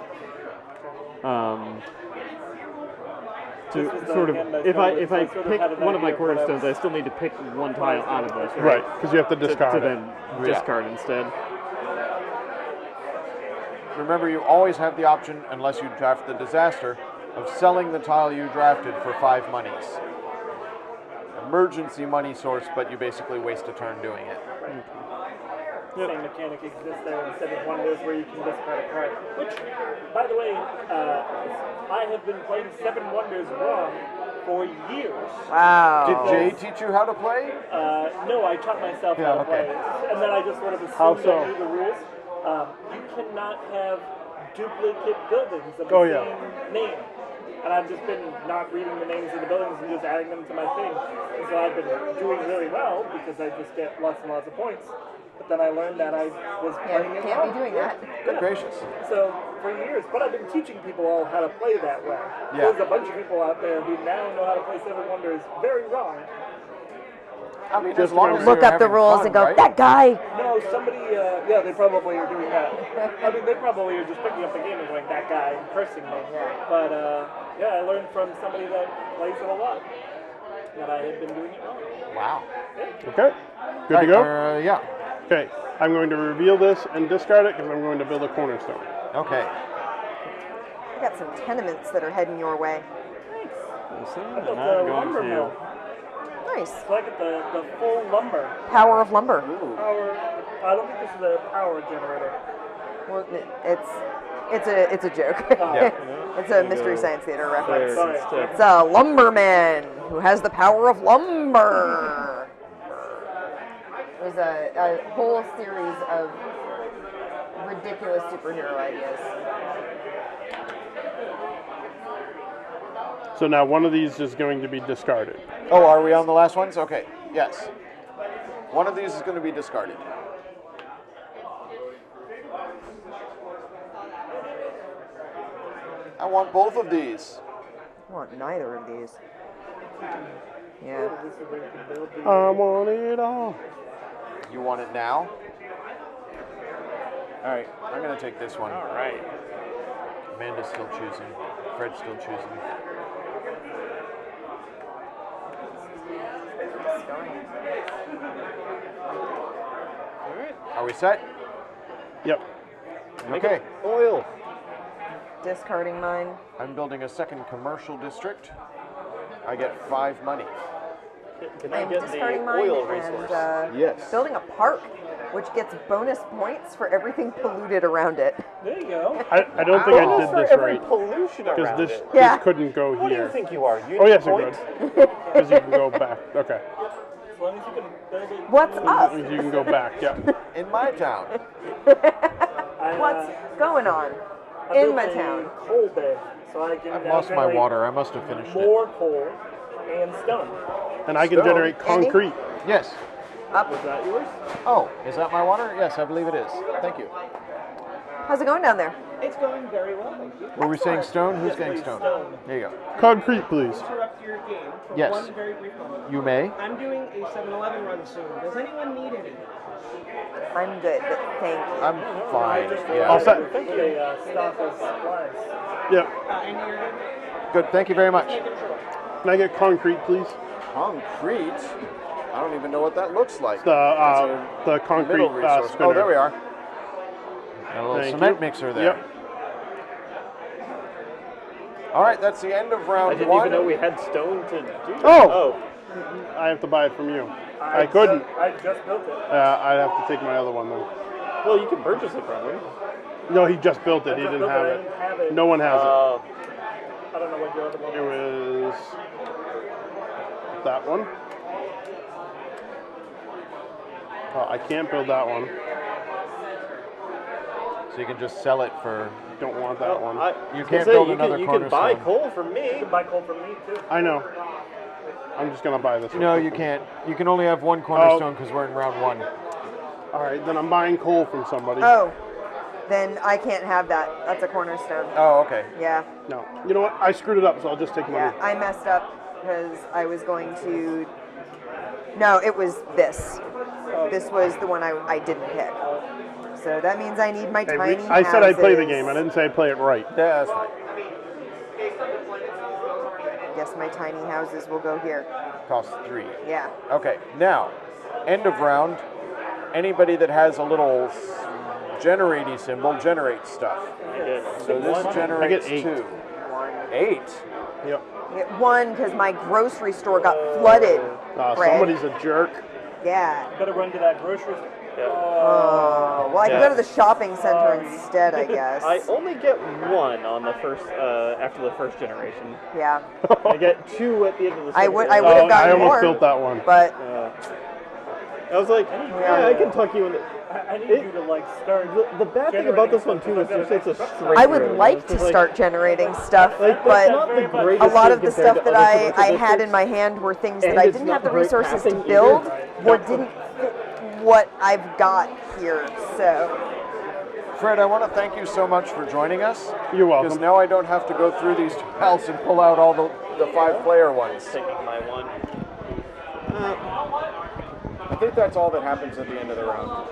This is the sort of, hand I if I showed, if so I I sort of pick had an one of my idea of what I cornerstones, was- I still need to pick one tile out of this, Right, because you have to To discard it. then discard instead. Remember, you always have the option, unless you draft the disaster, of selling the tile you drafted for 5 monies. Emergency money source, but you basically waste a turn doing it. Same mechanic exists there instead of wonders where you can discard a card. Which, by the way, I have been playing 7 Wonders wrong for years. Wow. Did Jay teach you how to play? No, I taught myself Yeah, how to okay. play, and then I just sort of How assumed so? I knew the rules. You cannot have duplicate buildings of the Oh, yeah. same name. And I've just been not reading the names of the buildings and just adding them to my thing. And so I've been doing really well because I just get lots and lots of points. But then I learned that I was Yeah, playing you it can't wrong. be doing that. Good gracious. So for years, but I've been teaching people all how to play that way. Yeah. There's a bunch of people out there who now know how to play 7 Wonders very wrong. I mean, Just as long as Look you're up the having rules fun, and go, right? that guy. No, somebody, yeah, they probably are doing that. I mean, they probably are just picking up the game and going, that guy, and cursing me. But, yeah, I learned from somebody that plays it a lot. That I had been doing it wrong. Wow. Okay. Good to go? Yeah. Okay. I'm going to reveal this and discard it because I'm going to build a cornerstone. Okay. I got some tenements that are heading your way. I built I'm a going lumber to. mill. Nice. So I get the full lumber. Power of lumber. Power. I don't think this is a power generator. Well, it's a joke. Yeah. It's a Mystery Science Theater reference. Sorry. It's a lumberman who has the power of lumber. There's a whole series of ridiculous superhero ideas. So now one of these is going to be discarded. Oh, are we on the last ones? Okay. Yes. One of these is going to be discarded. I want both of these. I want neither of these. Yeah. This is where you can build the. I want it all. You want it now? All right, I'm gonna take this one. All right. Amanda's still choosing. Fred's still choosing. All right. Are we set? Yep. Okay. Oil. Discarding mine. I'm building a second commercial district. I get 5 money. Can I I am get discarding the mine oil and resource? Yes. building a park, which gets bonus points for everything polluted around it. There you go. I don't think I Bonus did for this every right. pollution Because around this, it. Yeah. this couldn't go What do you here. think you are? You Oh, yes, it point? could. Because you can go back. Okay. As long as you can build it. What's up? You can go back, yeah. In my town. What's going on I in built my a town? coal bed, so I can I've now lost my generate water. I must have finished it. more coal and stone. And I can Stone. generate Andy? concrete. Yes. Was that yours? Oh, is that my water? Yes, I believe it is. Thank you. How's it going down there? It's going very well, thank you. Were we saying stone? Who's Yes, getting please, stone? stone. There you go. Concrete, please. Interrupt your game for Yes. one very brief moment. You may. I'm doing a 7-Eleven run soon. Does anyone need any? I'm good, thank you. I'm fine. All Yeah. set. Thank you. Stock of supplies. Yep. Andy, you're good? Good. Thank you very much. Making sure. Can I get concrete, please? Concrete? I don't even know what that looks like. The concrete Middle resource. spinner. Oh, there we are. Got a little Thank cement you. mixer there. Yep. All right, that's the end of round I didn't one. even know we had stone to do. Oh! I have to buy it from you. I couldn't. I just built it. I'd have to take my other one then. Well, you can purchase it from me. No, he just built it. He just didn't built have it. I it. didn't have it. No one has I don't know what your other one it. It was that one. Oh, I can't build that one. So you can just sell it for. Don't want that one. You can't build another You can buy cornerstone. coal from me. You can buy coal from me too. I know. I'm just gonna buy this one. No, you can't. You can only have one cornerstone because we're in round one. All right, then I'm buying coal from somebody. Oh, then I can't have that. That's a cornerstone. Oh, okay. Yeah, No. You know what? I screwed it up, so I'll just take money. yeah. I messed up because I was going to. No, it was this. This was the one I didn't pick. So that means I need my Hey, tiny I said I'd play the houses. game. I didn't say I'd play it right. Yeah, that's fine. Guess my tiny houses will go here. Costs 3. Yeah. Okay, now, end of round. Anybody that has a little generating symbol generates stuff. So this generates I get 8. 2. 8? Yep. I get 1 because my grocery store got flooded. Fred. Somebody's a jerk. Yeah. Better run to that grocery store. Oh, well, I can go to the shopping center instead, I guess. I only get 1 on the first after the first generation. Yeah. I get 2 at the end of the I second. would have gotten I almost more, built that one. but I was like, yeah, I can tuck you in. I need you to like start. The bad thing about this one too is just it's a straight. I would through. like It's to like- start generating stuff, Like, that's but not the a greatest lot thing of the compared stuff to that other commercial I had in districts. my hand were things And that I it's didn't not have the great resources to passing build either. or didn't fit what I've got here. So, Fred, I want to thank you so much for joining us. You're welcome. Because now I don't have to go through these piles and pull out all the 5-player ones. Taking my 1. I think that's all that happens at the end of the round.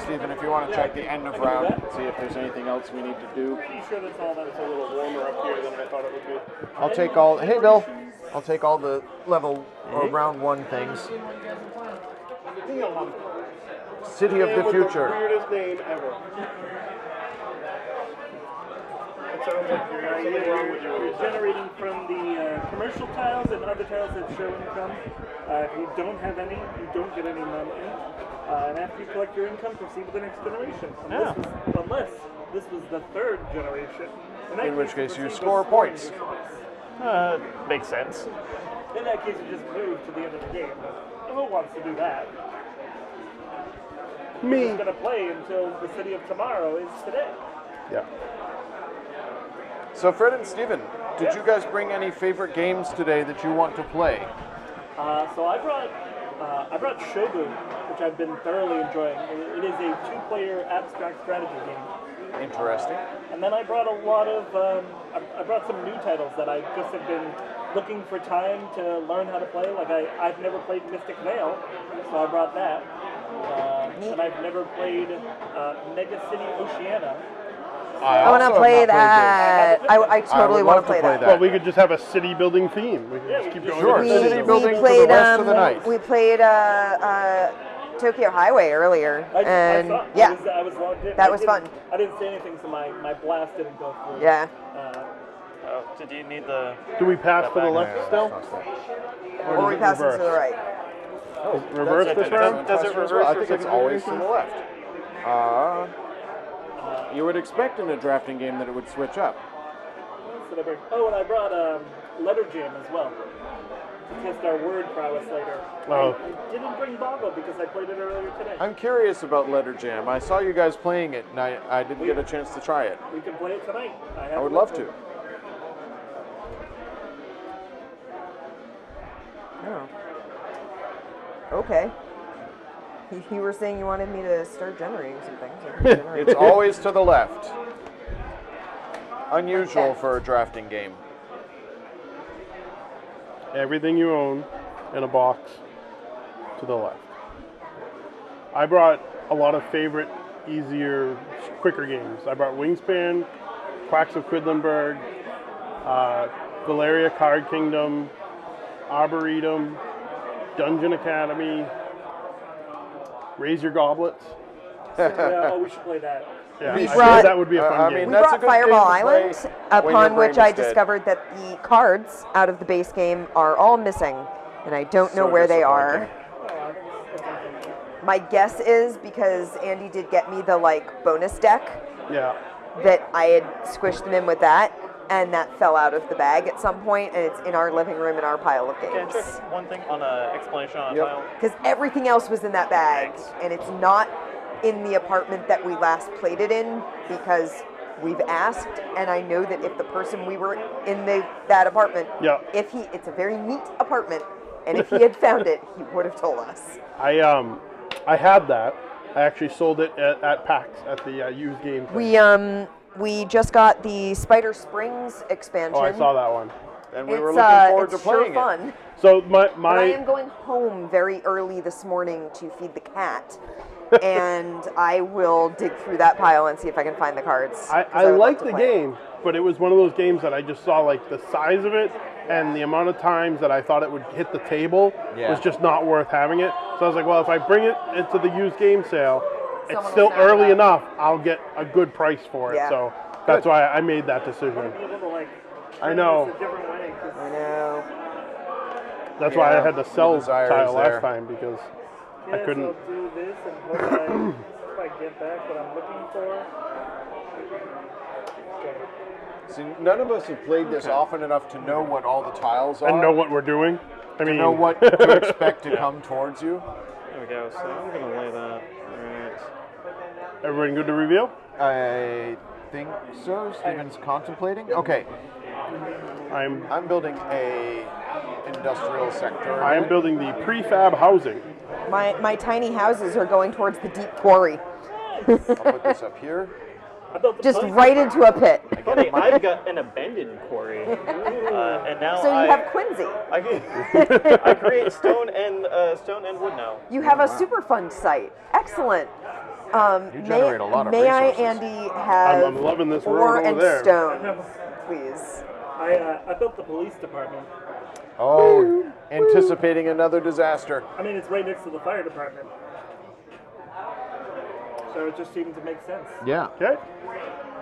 Stephen, if you want to check the end of round and see if there's anything else we need to do. Pretty sure that's all that. It's a little warmer up here than I thought it would be. I'll take all. Hey, Bill. I'll take all the level or round 1 things. City of the With Future. The weirdest name ever. It sounds like something wrong with You're yours. generating from the commercial tiles and other tiles that show income. If you don't have any, you don't get any money. And after you collect your income, proceed to the next generation. Unless this was the 3rd generation. that In which case you proceed score to points. Makes sense. In that case, you just move to the end of the game. Who wants to do that? Me. It's going to play until the city of tomorrow is today. Yeah. So, Fred and Stephen, did you guys bring any favorite games today that you want to play? So I brought Shogun, which I've been thoroughly enjoying. It is a 2-player abstract strategy game. Interesting. And then I brought a lot of, I brought some new titles that I just have been looking for time to learn how to play. Like I've never played Mystic Vale, so I brought that. And I've never played Mega City Oceania. I want to play that. I totally want to play that. Well, we could just have a city building theme. We could just keep going. Sure. with City city building for played, the rest of the night. We played Tokyo Highway earlier, and I saw, yeah, I was logged in. that was fun. I didn't say anything, so my blast didn't go through. Yeah. Oh, did you need the... Do we pass to the left Yeah, still? that's not that. Or we pass reverse? to the right. Reverse That's this an round? excellent Does it question as reverse well. I for think it's secondary always to the left. You would expect in a drafting game that it would switch up. Oh, and I brought Letter Jam as well to test our word prowess later. Oh. I didn't bring Boggle because I played it earlier today. I'm curious about Letter Jam. I saw you guys playing it, and I didn't get a chance to try it. We can play it tonight. I would love to. Oh. Okay. You were saying you wanted me to start generating some things. I can generate It's them. always to the left. Unusual for a drafting game. Everything you own in a box to the left. I brought a lot of favorite, easier, quicker games. I brought Wingspan, Quacks of Quedlinburg, Valeria Card Kingdom, Arboretum, Dungeon Academy, Raise Your Goblets. we should play that. Yeah, We I brought- think that would be a fun I game. mean, We that's a brought good Fireball game to play Island, when your upon which brain I is dead. discovered that the cards out of the base game are all missing, and I don't know So where they are. disappointing. My guess is because Andy did get me the bonus deck Yeah. that I had squished them in with that, and that fell out of the bag at some point, and it's in our living room in our pile of Can I check games. one thing on an explanation on a Yep. tile? Because everything else was in that bag, and it's not in the apartment that we last played it in, because we've asked, and I know that if the person we were in that apartment, Yeah. it's a very neat apartment, and if he had found it, he would have told us. I had that. I actually sold it at PAX at the used game thing. We just got the Spider Springs expansion. Oh, I saw that one. And we It's, were looking forward to it's sure playing it. fun. So But I my am going home very early this morning to feed the cat, and I will dig through that pile and see if I can find the cards. 'cause I would love like to the play it. game, but it was one of those games that I just saw the size of it and the amount of times that I thought it would hit the table Yeah. was just not worth having it. So I was like, well, if I bring it into the used game sale, it's Someone will still snap it early up. enough. I'll get a good price for it. Yeah. So that's why I made that decision. Be able to I know. this a different way. 'Cause I know. That's why I Yeah, had to the sell desire is tile there. last time because I yes, couldn't. I'll do this and hope if I get back what I'm looking for. Okay. See, none of us have played this often enough to know what all the tiles are. And know what we're doing. I to mean, know what to expect to come towards you. There we go. So I'm going to lay that. Alright. everybody good to reveal? I think so. Steven's contemplating. Okay, I'm building a industrial sector. I am building the prefab housing. My tiny houses are going towards the deep quarry, I'll put this up here. I built the just place. right into a pit. Funny, I've got an abandoned quarry, and now So you have Quincy. I create stone and wood now. You have a Superfund site. Excellent. You generate a lot of May I, resources. Andy, have I'm loving this ore road and over there. stone, please? I built the police department. Oh, anticipating another disaster. I mean, it's right next to the fire department. So it just seemed to make sense. Yeah. Okay,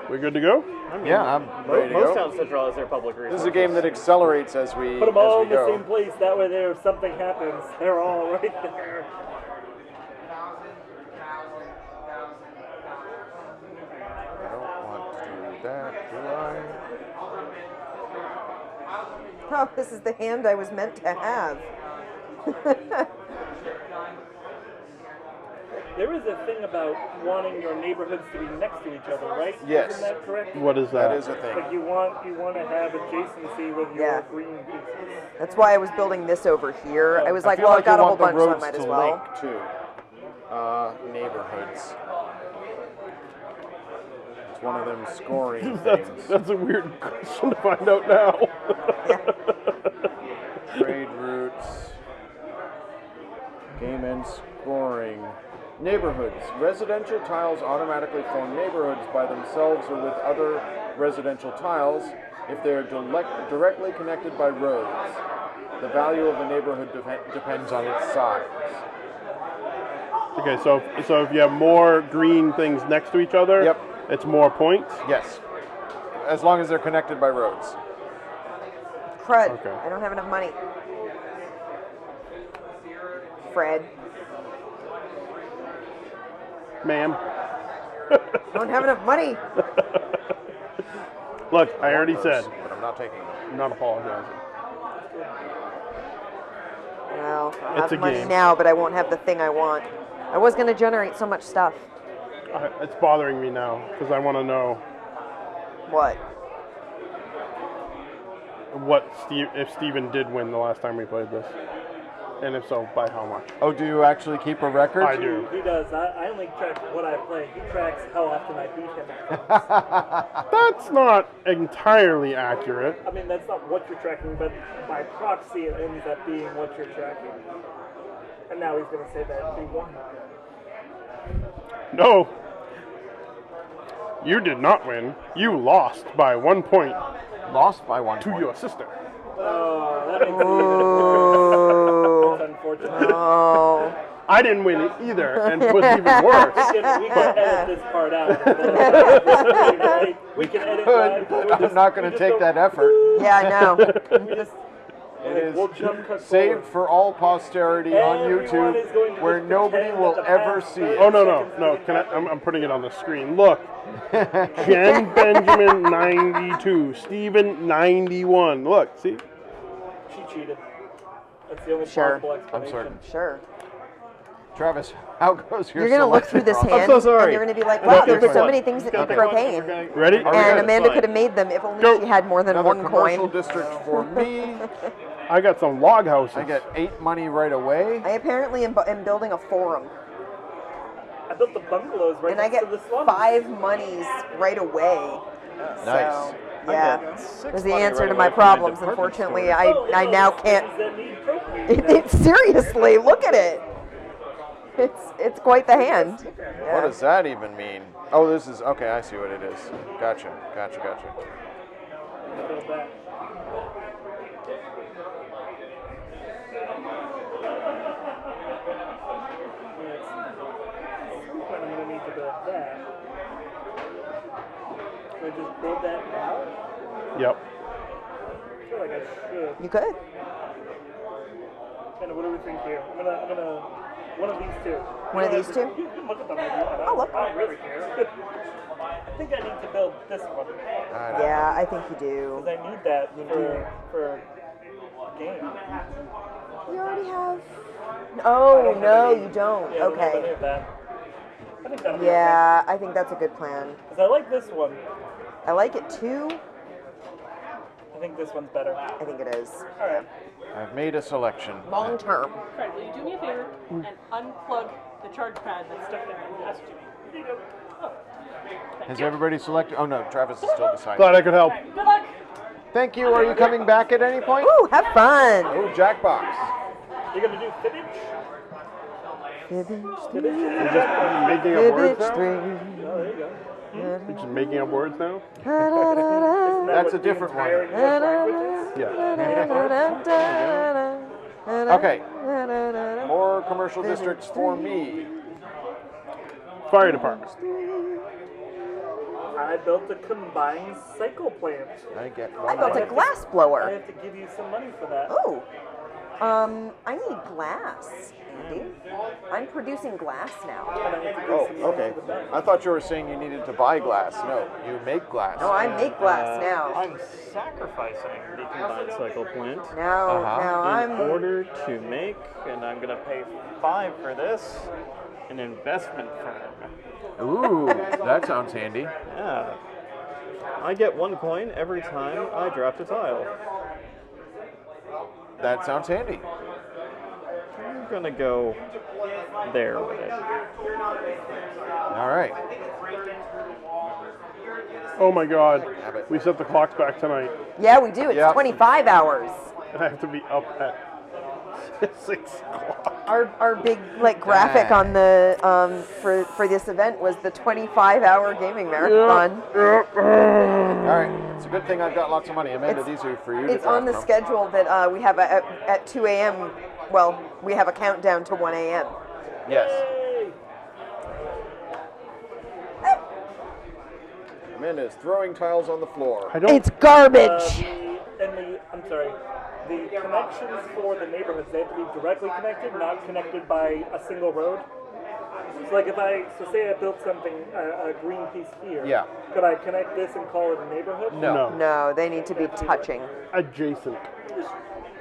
we good to go? Yeah, I'm ready to Most go. towns central has their public resources. This is a game that accelerates as we Put them all as in we the go. same place. That way, there, if something happens, they're all right there. I don't want to do that, do I? Oh, this is the hand I was meant to have. There is a thing about wanting your neighborhoods to be next to each other, right? Yes. Isn't that correct? What is that? That is a thing. Like you want to have adjacency with your Yeah. green pieces. That's why I was building this over here. I was like, feel well, like I got you a whole want the bunch, so I roads might as to well. link too. Neighborhoods. That's one of them scoring That's, things. that's a weird question to find out now. Trade routes. Game and scoring. Neighborhoods. Residential tiles automatically form neighborhoods by themselves or with other residential tiles if they are directly connected by roads. The value of a neighborhood depends on its size. Okay, so if you have more green things next to each other, Yep. it's more points. Yes. As long as they're connected by roads. Crud. Okay. I don't have enough money. Fred. Ma'am. I don't have enough money. Look, I already said, But I'm not taking them. I'm not apologizing. Well, I'll It's have a money game. now, but I won't have the thing I want. I was going to generate so much stuff. It's bothering me now because I want to know What? if Steven did win the last time we played this, and if so, by how much. Oh, do you actually keep a record? I do. He does. I only track what I play. He tracks how often I beat him. That's not entirely accurate. I mean, that's not what you're tracking, but by proxy, it ends up being what you're tracking. And now he's going to say that he won. No. You did not win. You lost by 1 point Lost by 1 to point. your sister. Oh, that makes it Oh. That's unfortunate. Oh. I didn't win it either, and it was even worse. We can edit this part out. We can edit Good, but I'm not going to take that effort. Yeah, I know. We just, It is we'll jump cut saved forward. for all posterity on Everyone is going YouTube, to where just nobody pretend will that the ever past see it. Oh, no. Can I'm putting it on the screen. Look. Jen Benjamin 92. Steven 91. Look, see? She cheated. That's the only Sure. possible I'm explanation. certain. Sure. Travis, how goes your You're going to look through this selection hand, so sorry. and you're going to be like, wow, Okay, there's so fine. many things that need Okay. propane. Ready? Are we And good? Amanda Fine. could have made them if only Go. she had more than Another one commercial coin. district for me. I got some log houses. I get 8 money right away. I apparently am building a forum. I built the bungalows right And I next get to the slums. 5 monies right away. Nice. So, yeah. I get 6 Was the money answer right to away my from problems. department Unfortunately, store. I now those can't. things that need propane. Seriously, look at it. It's quite the hand. What Yeah. does that even mean? Oh, this is, okay, I see what it is. Gotcha. Build that. I'm going to need to build that. Can I just build that now? Yep. I feel like I should. You could. And what do we think here? I'm gonna one of these two. One of these two? You can look at them if you want. I'll look. I don't really care. I think I need to build this one. I know. Yeah, I think you do. Because I need that for a game. You already have. Oh, no, you don't. Yeah, I don't have any Okay. of that. I think that'll Yeah, I think that's a good plan. Because I like this one. I like it too. I think this one's better. I think it is. Alright. I've made a selection. Long term. Fred, will you do me a favor and unplug the charge pad that's stuck there and pass it to me? Here you go. Oh, Has everybody selected? Oh no, Travis is still deciding. Glad I could help. good luck. Thank you. Are you coming back at any point? Ooh, have fun. Oh, Jackbox. You're gonna do fibbage? You're just making up words now? Oh, there you go. You're just making up words now? That's a different one. Yeah. Okay. More commercial districts for me. Fire department. I built a combined cycle plant. I get I one. built a money. glass I blower. have to give you some money for that. Oh. I need glass, Andy. I'm producing glass now. And I have to give Oh, some money okay. for the bank. I thought you were saying you needed to buy glass. No, you make glass. No, I make glass now. I'm sacrificing the combined cycle plant Now in I'm. order to make, and I'm going to pay 5 for this, an investment firm. Ooh, that sounds handy. Yeah. I get 1 coin every time I draft a tile. That sounds handy. I'm going to go there with it. All right. Oh my God. Have it. We set the clocks back tonight, Yeah, we do. It's Yep. 25 hours. and I have to be up at 6 o'clock. Our big graphic on the for this event was the 25-hour gaming marathon. All right. It's a good thing I've got lots of money. Amanda, these are for you. It's to on the draft from. schedule that we have at 2 a.m. Well, we have a countdown to 1 a.m. Yes. Amanda is throwing tiles on the floor. I don't. It's garbage. I'm sorry. The connections for the neighborhoods, they have to be directly connected, not connected by a single road. So like so say I built something, a green piece here. Yeah. Could I connect this and call it a neighborhood? No. No, they need to be touching. Adjacent.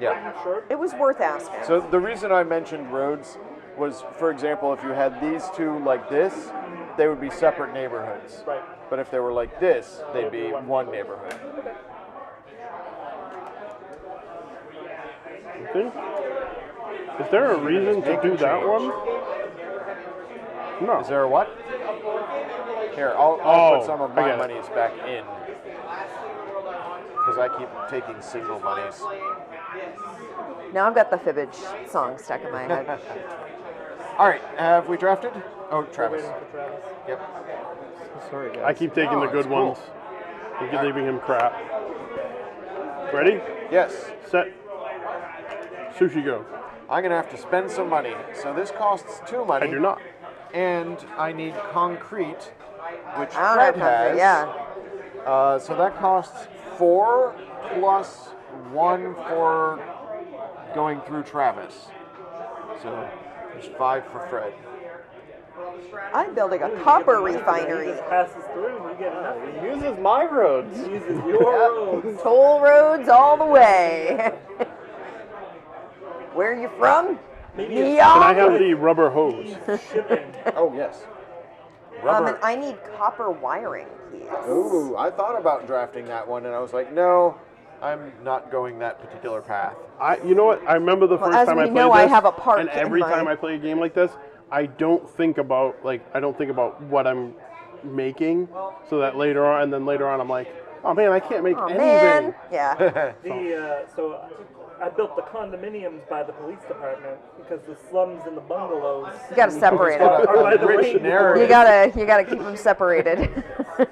Yeah. Sure. It was worth asking. So the reason I mentioned roads was, for example, if you had these two like this, they would be separate neighborhoods. Right. But if they were like this, they'd be one neighborhood. Think? Is there a reason to do that one? No. Is there a what? Here, I'll put some of I my get it. monies back in. Because I keep taking single monies. Now I've got the Fibbage song stuck in my head. All right, have we drafted? Oh, Travis. Waiting for Travis. Yep. Sorry, guys. I keep taking the Oh, good that's cool. ones. I keep leaving him crap. Ready? Yes, Set. Sushi go. I'm going to have to spend some money. So this costs 2 money. I do not. And I need concrete, which I don't Fred have concrete, has. yeah. So that costs 4 plus 1 for going through Travis. So there's 5 for Fred. I'm building a copper refinery. He just passes through and you get nothing. He uses my roads. He uses your roads. Toll roads all the way. Where are you from? Maybe Neom? Can I have the rubber hose? shipping. Oh, yes. And Rubber. I need copper wiring, please. Ooh, I thought about drafting that one, and I was like, no, I'm not going that particular path. You know what? I remember the Well, first as time we I played know, this, I have a part and in every my- time I play a game like this, I don't think about what I'm making, so that later on, and then later on, I'm like, oh man, I can't make Oh anything. man, yeah. So I built the condominiums by the police department because the slums and the bungalows You gotta separate Got them. a by the rich rain. narrative. You gotta keep them separated. All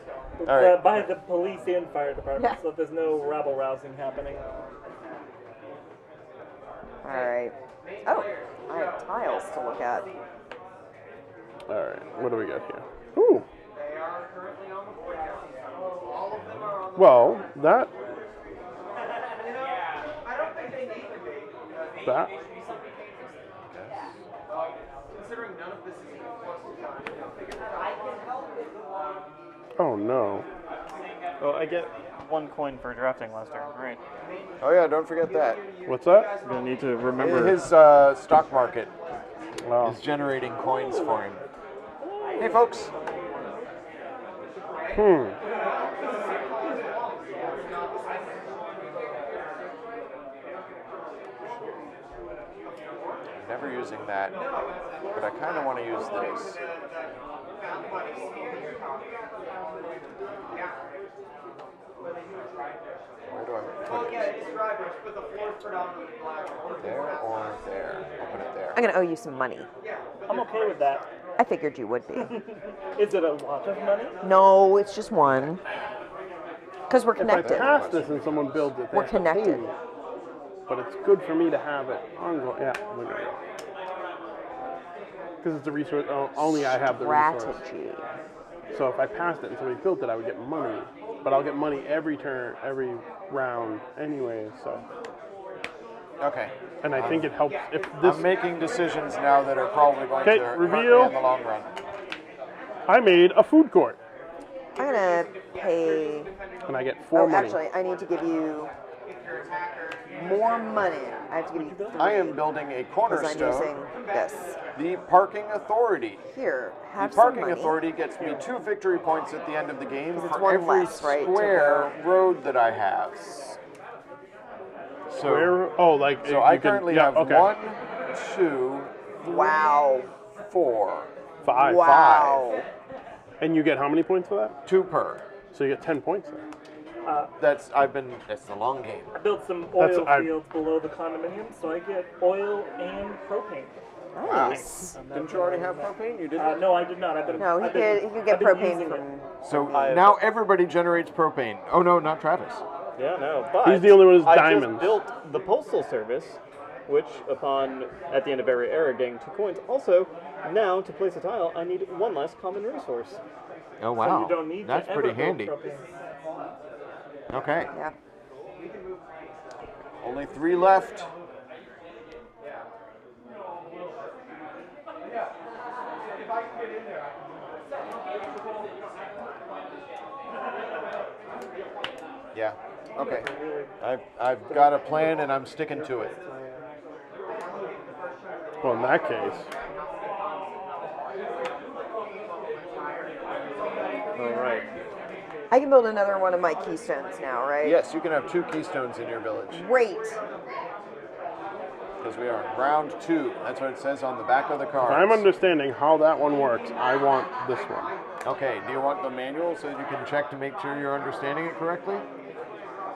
right. By the police and fire department, Yeah. so there's no rabble rousing happening. All right. Oh, I have tiles to look at. All right, what do we got here? Ooh. Well, that. Oh no. Oh, I get 1 coin for drafting Lester. Right. Oh, yeah, don't forget that. What's that? I'm gonna need to remember. His stock market Oh. is generating coins for him. Hey, folks. Never using that, but I kind of want to use this. Where do I put it? There or there? I'll put it there. I'm gonna owe you some money. I'm okay with that. I figured you would be. Is it a lot of money? No, it's just one. Because we're If I connected. pass this and someone builds it, they We're have to pay connected. me. But it's good for me to have it ongoing. Yeah, we're gonna go. Because it's a resource. Only I have the resource. Strategy. So if I passed it and somebody built it, I would get money. But I'll get money every turn, every round, anyway. So, Okay. and I think it helps if this. I'm making decisions now that are probably going Okay, to hurt reveal. me in the long run. I made a food court, I'm gonna pay. and I get 4 Oh, money. actually, I need to give you more money. I have to give you 3. I am building a Because I'm cornerstone. using this. The Parking Authority. Here, The have some Parking money. Authority gets me 2 victory points at the end of the game Because it's for one every less, right, to square road that I have. So, Where? Oh, like so I you can- currently yeah, have okay. 1, 2, Wow. 4, 5. Wow. And you get how many points for that? 2 per. So you get 10 points there. That's the long game. I built some That's- oil I- fields below the condominium, so I get oil and propane. Nice. Didn't you already have propane? You did. No, I did not. No, he could get propane from. So now everybody generates propane. Oh no, not Travis. Yeah, no. But He's the only one who's I diamonds. just built the postal service, which, at the end of every era, getting 2 coins. Also, now to place a tile, I need one less common resource. Oh So wow, you don't need that's to pretty ever build handy. propane. Okay, Yeah. only 3 left. Yeah. Okay. I've got a plan and I'm sticking to it. Well, in that case, All right. I can build another one of my keystones now, right? Yes, you can have 2 keystones in your village Great. because we are in round 2. That's what it says on the back of the cards. if I'm understanding how that one works, I want this one. Okay. Do you want the manual so you can check to make sure you're understanding it correctly?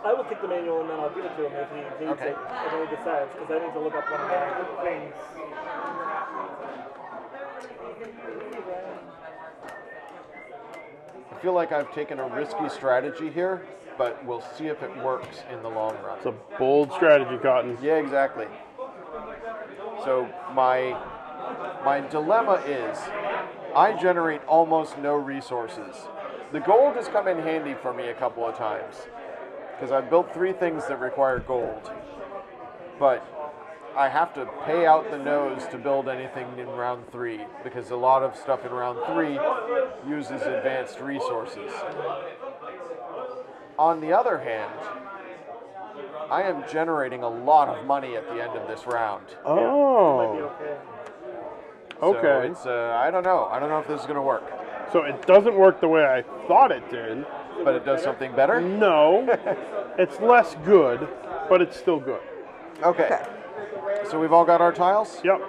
I will take the manual and then I'll give it to him if he needs Okay. it and then he decides, because I need to look up one of the things. I feel like I've taken a risky strategy here, but we'll see if it works in the long run. It's a bold strategy, Cotton. Yeah, exactly. So my dilemma is I generate almost no resources. The gold has come in handy for me a couple of times because I've built 3 things that require gold, but I have to pay out the nose to build anything in round 3 because a lot of stuff in round 3 uses advanced resources. On the other hand, I am generating a lot of money at the end of this round. Might be Oh, okay. okay. So it's I don't know. I don't know if this is going to work, So it doesn't work the way I thought it did. but it does something better. No, it's less good, but it's still good. Okay. Okay. So we've all got our tiles. Yep.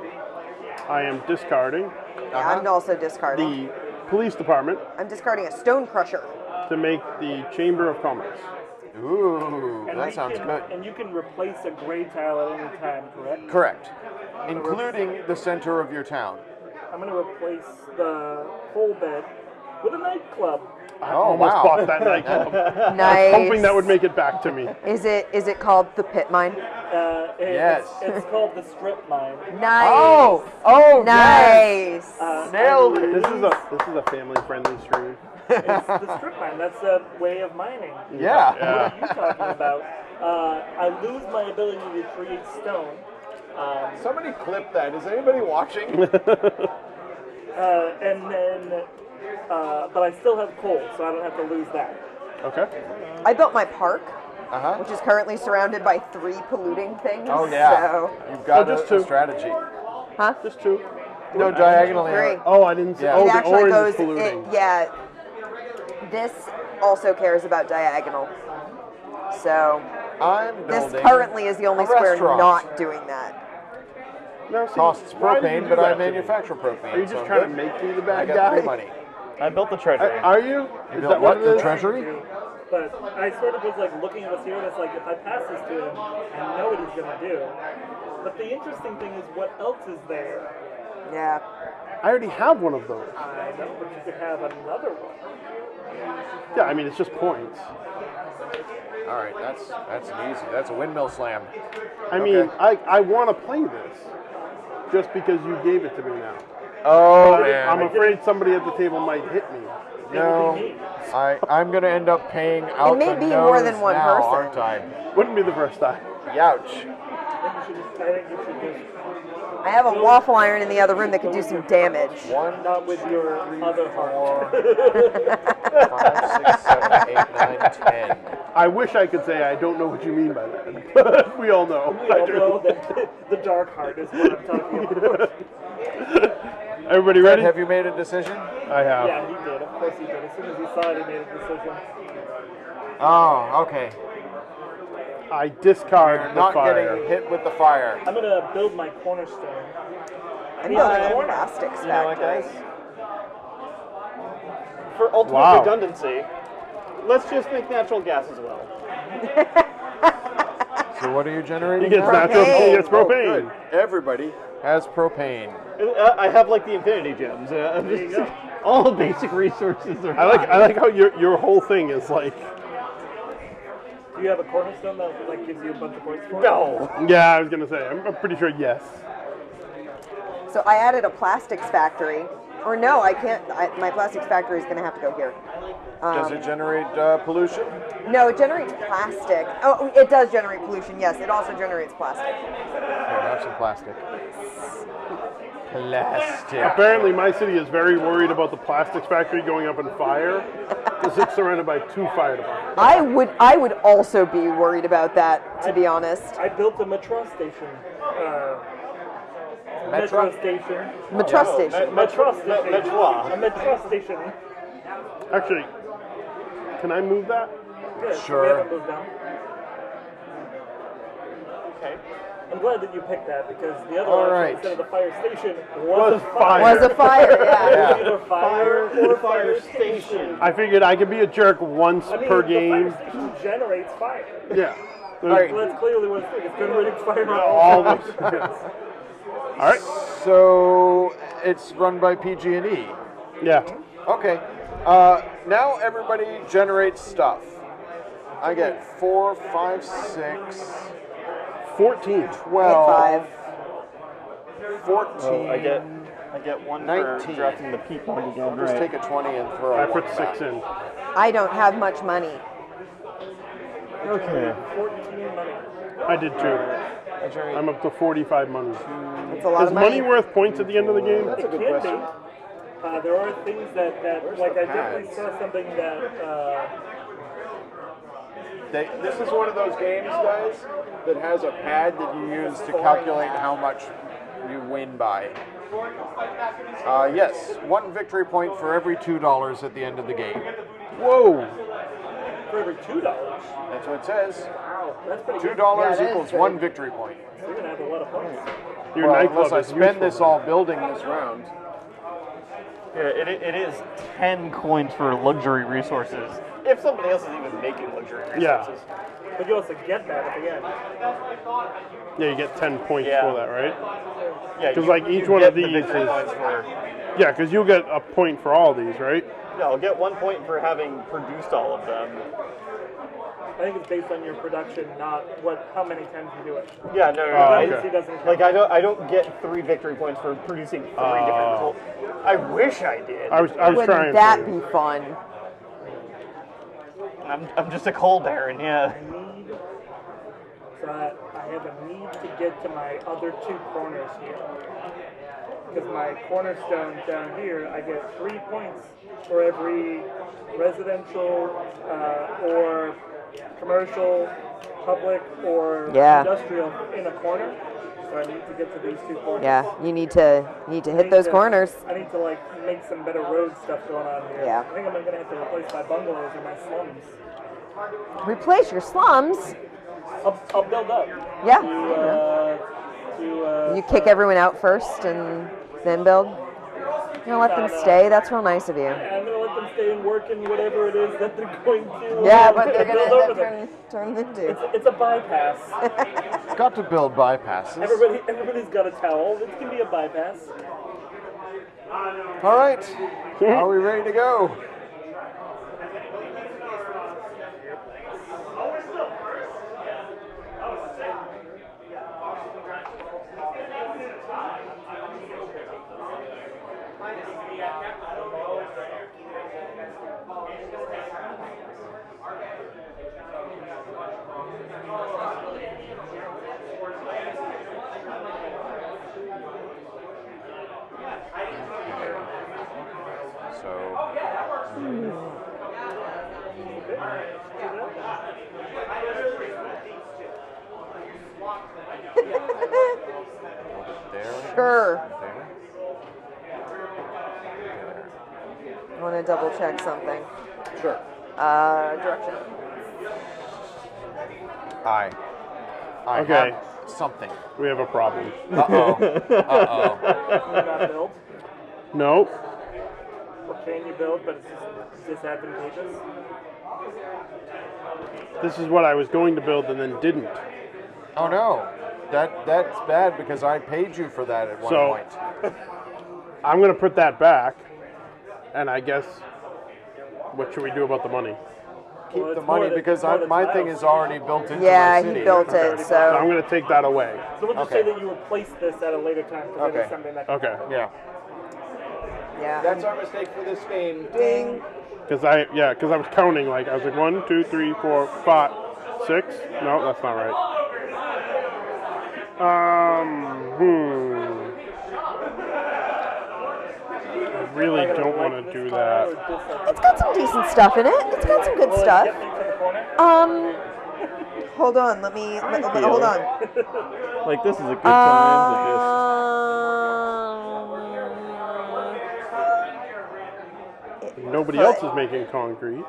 I am discarding Yeah, I'm also discarding. the police department I'm discarding a stone crusher. to make the Chamber of Commerce. Ooh, And that we sounds can, good. And you can replace a gray tile at any time, correct? Correct. Including the center of your town. I'm going to replace the whole bed with a nightclub. I Oh, almost wow. bought that nightclub. Nice. Hoping that would make it back to me. Is it called the pit mine? Yes. It's called the strip mine. Nice. Oh, yes. Nice. Nailed it. This is a family-friendly stream. It's the strip mine. That's a way of mining. Yeah. What are you talking about? I lose my ability to create stone. Somebody clip that. Is anybody watching? And then, but I still have coal, so I don't have to lose that. Okay. I built my park, Uh-huh. which is currently surrounded by 3 polluting things. Oh, yeah. So, You've got just a 2. strategy. huh? Just 2. No, diagonally. 3. Oh, I didn't see. Yeah. Oh, It the actually orange goes. is polluting. Yeah. This also cares about diagonal. So I'm this building currently is the only a square restaurant. not doing that. Now, see, Costs why did you propane, do but I that to me? manufacture propane. Are you so just I'm trying to good. make me the I bad got guy? 3 money. I built the treasury. Are you? You Is built that what it the is? treasury? But I sort of was like looking at what's here, and it's like, if I pass this to him, I know what he's going to do. But the interesting thing is, what else is there? Yeah. I already have one of those. I know, but you could have another one. Yeah, I mean, it's just points. All right, that's an easy. That's a windmill slam. I mean, Okay. I want to play this just because you gave it to me now. Oh, I'm man. afraid somebody at the table might hit me. No, I'm going to end up paying out may the be more nose than one now, person. aren't I? Wouldn't be the first time. Youch. I think you should just I have a waffle iron in the other room that could do some damage. 1, not with your other heart. 5, 6, 7, 8, 9, 10. I wish I could say I don't know what you mean by that, but we all know. We all know that the dark heart is what I'm talking about. Everybody ready? Have you made a decision? I have. Yeah, he did. Of course he did. As soon as he saw it, he made a decision. Oh, okay. I discard You're the not fire. getting hit with the fire. I'm going to build my cornerstone. I'm Yeah, building a corner. plastics You know what, factory. guys? For ultimate Wow. redundancy, Let's just make natural gas as well. So what are you generating? He gets now? natural. He gets Oh, propane. good. Everybody has propane. I have like the infinity gems. All basic resources are. I like how your whole thing is like. Do you have a cornerstone that like gives you a bunch of points for it? No. Yeah, I was gonna say. I'm pretty sure yes. So I added a plastics factory. Or no, I can't. My plastics factory is going to have to go here. Does it generate pollution? No, it generates plastic. Oh, it does generate pollution, yes. It also generates plastic. Here, have some plastic. Plastic. Apparently, my city is very worried about the plastics factory going up in fire because it's surrounded by 2 fire departments. I would also be worried about that, to be honest. I built a metro station. Metro station. Metro station. Metro station. A metro station. Actually, can I move that? Good. Sure. We haven't moved down. Okay. I'm glad that you picked that because the other All option right. instead of the fire station was a fire. Was a fire, yeah. It was either fire or fire station. I figured I could be a jerk once I mean, per the game. fire station generates fire. Yeah. right. Well, that's clearly what it's doing. It's generating fire. All this. All right. So it's run by PG&E. Yeah. Okay. Now everybody generates stuff. I get 4, 5, 6, 14. 12, 5. 14. I get 1 19. for drafting the peak one again. Just Right. take a 20 and throw I it put 6 in. I don't have much money. Okay. 14 money. I did too. I'm up to 45 money. It's a lot Is of money money. worth points at the end of the game? That's a good Can question. be. There are things that like the I definitely pads? saw something that This is one of those games, guys, that has a pad that you use to calculate how much you win by. Yes, 1 victory point for every $2 at the end of the game. Whoa. for every $2. That's what it says. Wow, that's pretty good. $2 Yeah, that equals is 1 good. victory point. You're gonna have a lot of points. Your Well, nightclub unless I is spend this useful. all building this round. Yeah, it is 10 coins for luxury resources. If somebody else is even making luxury Yeah. resources. But you also get that at the end. Yeah, you get 10 points Yeah. for that, right? Yeah, 'Cause, you- like, each you one get of the these victory is- points for. Yeah, because you'll get a point for all these, right? Yeah, I'll get 1 point for having produced all of them. I think it's based on your production, not how many times you do it. Yeah, no, Oh, okay. Legacy doesn't count. Like I don't get 3 victory points for producing 3 different results. I wish I did. I was Wouldn't trying that for be you. fun? I'm just a coal baron, yeah. So I have a need to get to my other 2 corners here. Because my cornerstone down here, I get 3 points for every residential or commercial, public, or Yeah. industrial in a corner. So I need to get to these 2 corners. Yeah, you need to hit those corners. I need to make some better road stuff going on here. Yeah. I think I'm gonna have to replace my bungalows or my slums. Replace your slums. I'll build up. Yeah. To You kick everyone out first and then build. You know, let them stay. That's real nice of you. I'm gonna let them stay and work in whatever it is that they're going to. Yeah, but they're gonna build over end them. up turn into. It's a bypass. Got to build bypasses. Everybody's got a towel. This can be a bypass. All right. Are we ready to go? Sure. I want to double check something. Sure. Direction. I Okay. have something. We have a problem. Uh-oh. Uh-oh. You not build, No. or can you build, but it's just disadvantageous? This is what I was going to build and then didn't. Oh no, that's bad because I paid you for that at one So- point. I'm going to put that back, and I guess, what should we do about the money? Keep Well, the it's money more than- because it's more than my tiles. thing is already built into Yeah, my he city. built it, So so I'm going to take that away. So we'll just Okay. say that you replace this at a later time because it Okay. is something that. Okay. Yeah. yeah. That's our mistake for this game. Ding. Because I was counting, like, I was like 1, 2, 3, 4, 5, 6. No, that's not right. I really don't want to do that. It's got some decent stuff in it. It's got some good stuff. Hold on, let me hold on. Like, this is a good time to Nobody else is making concrete